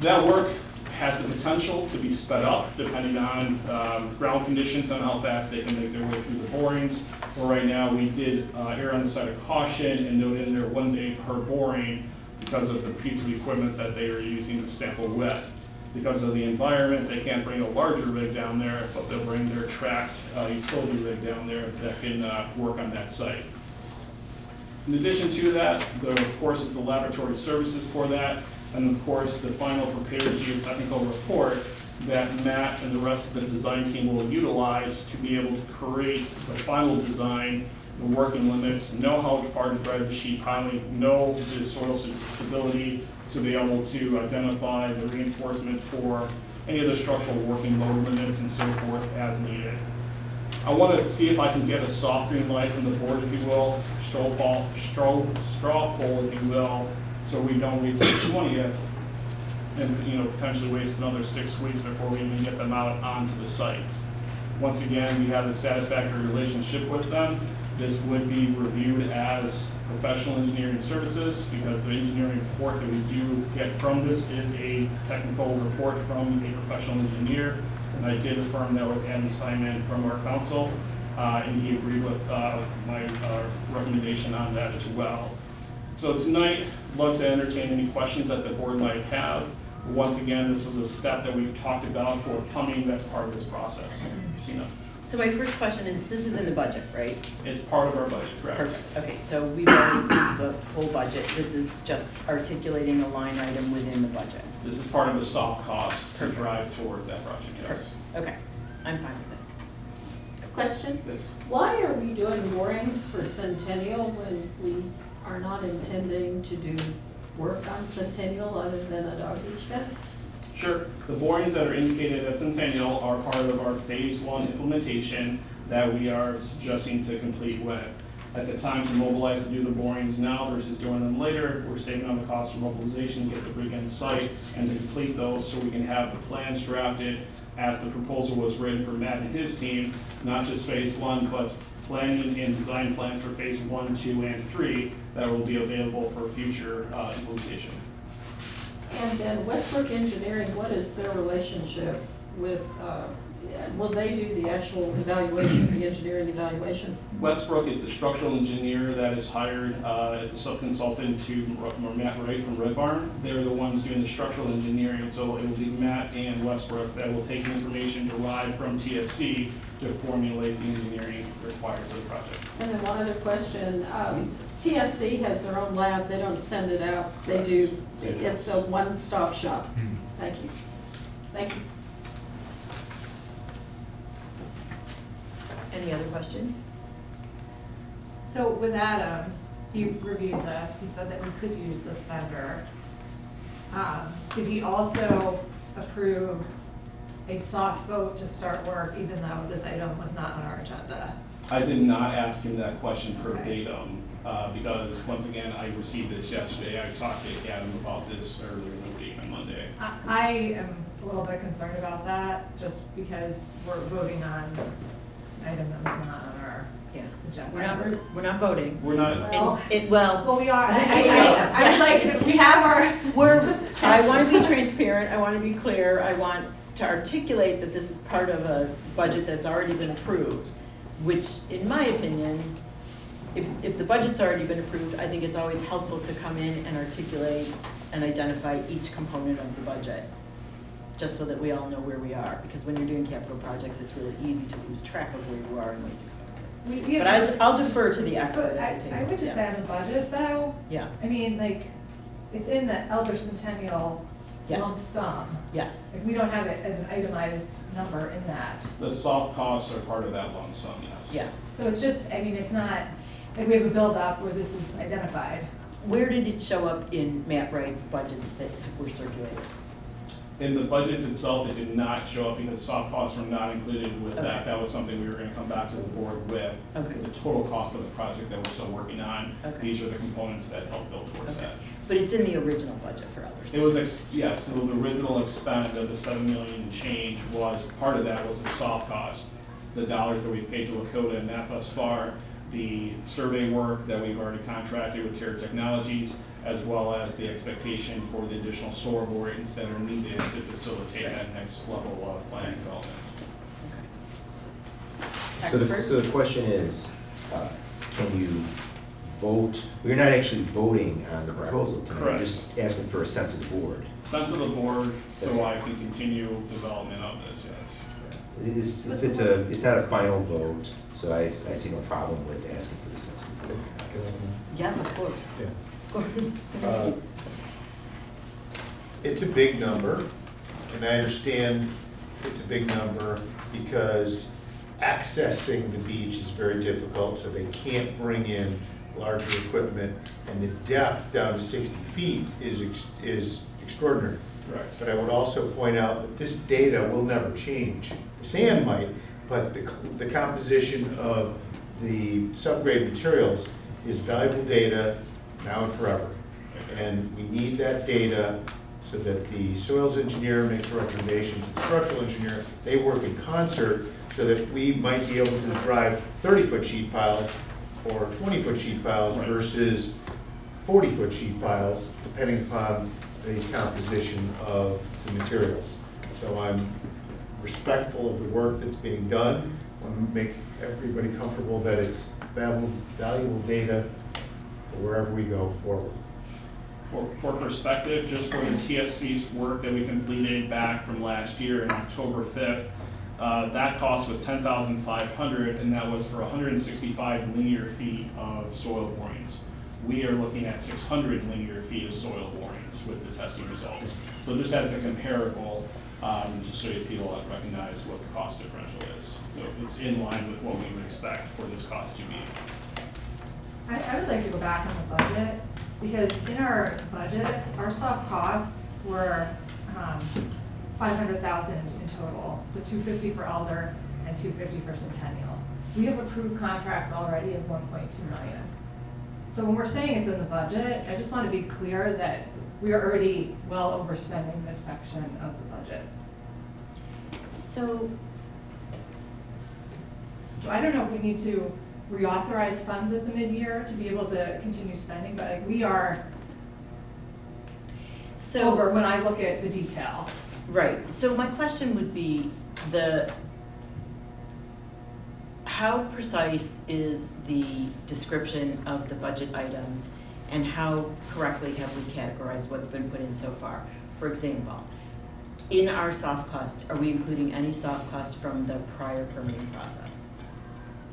That work has the potential to be sped up depending on ground conditions and how fast they can make their way through the borings. But right now, we did err on the side of caution and note in there 1 day per boring because of the piece of equipment that they are using to sample wet. Because of the environment, they can't bring a larger rig down there, but they'll bring their tracked utility rig down there that can work on that site. In addition to that, there of course is the laboratory services for that, and of course the final prepared geotechnical report that Matt and the rest of the design team will utilize to be able to create the final design the working limits, know how far to drive the sheet piling, know the soil stability to be able to identify the reinforcement for any of the structural working load limits and so forth as needed. I want to see if I can get a soft green light from the board, if you will, straw poll, if you will, so we don't wait till the 20th and potentially waste another 6 weeks before we even get them out onto the site. Once again, we have a satisfactory relationship with them. This would be reviewed as professional engineering services because the engineering report that we do get from this is a technical report from a professional engineer. And I did affirm that with Andy Simon from our council, and he agreed with my recommendation on that as well. So tonight, I'd love to entertain any questions that the board might have. Once again, this was a step that we've talked about for coming that's part of this process. Christina. So my first question is, this is in the budget, right? It's part of our budget, correct? Perfect. Okay, so we've already approved the whole budget. This is just articulating a line item within the budget. This is part of the soft cost to drive towards that project, yes. Perfect. Okay, I'm fine with it. Question? Yes. Why are we doing borings for Centennial when we are not intending to do work on Centennial other than a dog beach fence? Sure. The borings that are indicated at Centennial are part of our phase 1 implementation that we are suggesting to complete with. At the time to mobilize to do the borings now versus doing them later, we're saving on the cost of mobilization, get the rig in site, and to complete those so we can have the plans drafted as the proposal was written for Matt and his team, not just phase 1, but planning and design plans for phase 1, 2, and 3 that will be available for future implementation. And then Westbrook Engineering, what is their relationship with, will they do the actual evaluation, the engineering evaluation? Westbrook is the structural engineer that is hired as a sub-consultant to Matt Wright from Red Barn. They're the ones doing the structural engineering, so it will be Matt and Westbrook that will take the information derived from TSC to formulate the engineering required for the project. And then one other question, TSC has their own lab, they don't send it out, they do, it's a one-stop shop. Thank you. Thank you. Any other questions? So with Adam, he reviewed this, he said that we could use this vendor. Did he also approve a soft vote to start work even though this item was not on our agenda? I did not ask him that question verbatim because, once again, I received this yesterday. I talked to Adam about this earlier in the week on Monday. I am a little bit concerned about that just because we're voting on an item that was not on our agenda. We're not voting. We're not. Well, we are. I like, we have our. I want to be transparent, I want to be clear, I want to articulate that this is part of a budget that's already been approved, which, in my opinion, if the budget's already been approved, I think it's always helpful to come in and articulate and identify each component of the budget, just so that we all know where we are. Because when you're doing capital projects, it's really easy to lose track of where you are in those expenses. But I'll defer to the expert at the table. I would just add the budget though. Yeah. I mean, like, it's in the Elder Centennial Yes. lump sum. Yes. Like, we don't have it as an itemized number in that. The soft costs are part of that lump sum, yes. Yeah. So it's just, I mean, it's not, like, we have a build-up where this is identified. Where did it show up in Matt Wright's budgets that were circulated? In the budget itself, it did not show up because soft costs were not included with Okay. that. That was something we were going to come back to the board with. Okay. The total cost for the project that we're still working on. Okay. These are the components that help build towards Okay. that. But it's in the original budget for others. It was, yes, so the original expend of the 7 million and change was, part of that was the soft cost. The dollars that we've paid to Lakota and that thus far, the survey work that we've already contracted with Terra Technologies, as well as the expectation for the additional soil borings that are needed to facilitate that next level of planning development. So the question is, can you vote? We're not actually voting on the proposal tonight. Correct. We're just asking for a sense of the board. Sense of the board, so I can continue development of this, yes. It is, if it's not a final vote, so I see no problem with asking for the sense of the board. Yes, of course. It's a big number, and I understand it's a big number because accessing the beach is very difficult, so they can't bring in larger equipment, and the depth down to 60 feet is extraordinary. Correct. But I would also point out that this data will never change. The sand might, but the composition of the subgrade materials is valuable data now and forever. And we need that data so that the soils engineer makes a recommendation to the structural engineer. They work in concert so that we might be able to drive 30-foot sheet piles or 20-foot sheet piles versus 40-foot sheet piles, depending upon the composition of the materials. So I'm respectful of the work that's being done. I want to make everybody comfortable that it's valuable data for wherever we go forward. For perspective, just for the TSC's work that we completed back from last year on October 5th, that cost was $10,500, and that was for 165 linear feet of soil borings. We are looking at 600 linear feet of soil borings with the testing results. So just as a comparable, just so you people recognize what the cost differential is. So it's in line with what we would expect for this cost to be. I would like to go back on the budget, because in our budget, our soft costs were $500,000 in total, so $250 for Elder and $250 for Centennial. We have approved contracts already of $1.2 million. So when we're saying it's in the budget, I just want to be clear that we are already well overspending this section of the budget. So I don't know if we need to reauthorize funds at the mid-year to be able to continue spending, but like, we are over when I look at the detail. Right, so my question would be how precise is the description of the budget items, and how correctly have we categorized what's been put in so far? For example, in our soft cost, are we including any soft costs from the prior permitting process?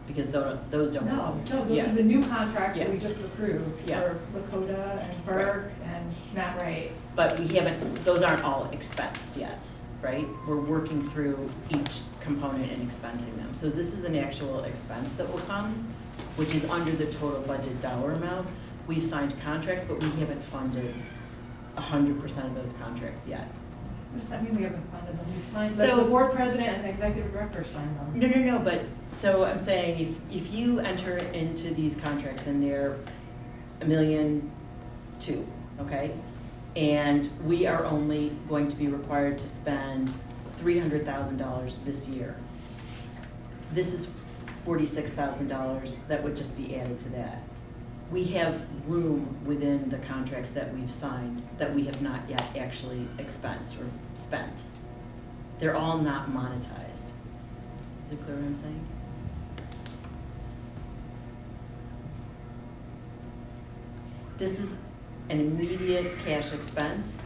Because those don't. No, those Yeah. are the new contracts that Yeah. we just approved Yeah. for Lakota and Burke and Matt Wright. But we haven't, those aren't all expensed yet, right? We're working through each component and expensing them. So this is an actual expense that will come, which is under the total budget dollar amount. We've signed contracts, but we haven't funded 100% of those contracts yet. What does that mean we haven't funded them? We've signed, So- the board president and the executive director signed them. No, but, so I'm saying if you enter into these contracts and they're $1.2 million, okay? And we are only going to be required to spend $300,000 this year. This is $46,000 that would just be added to that. We have room within the contracts that we've signed that we have not yet actually expensed or spent. They're all not monetized. Is it clear what I'm saying? This is an immediate cash expense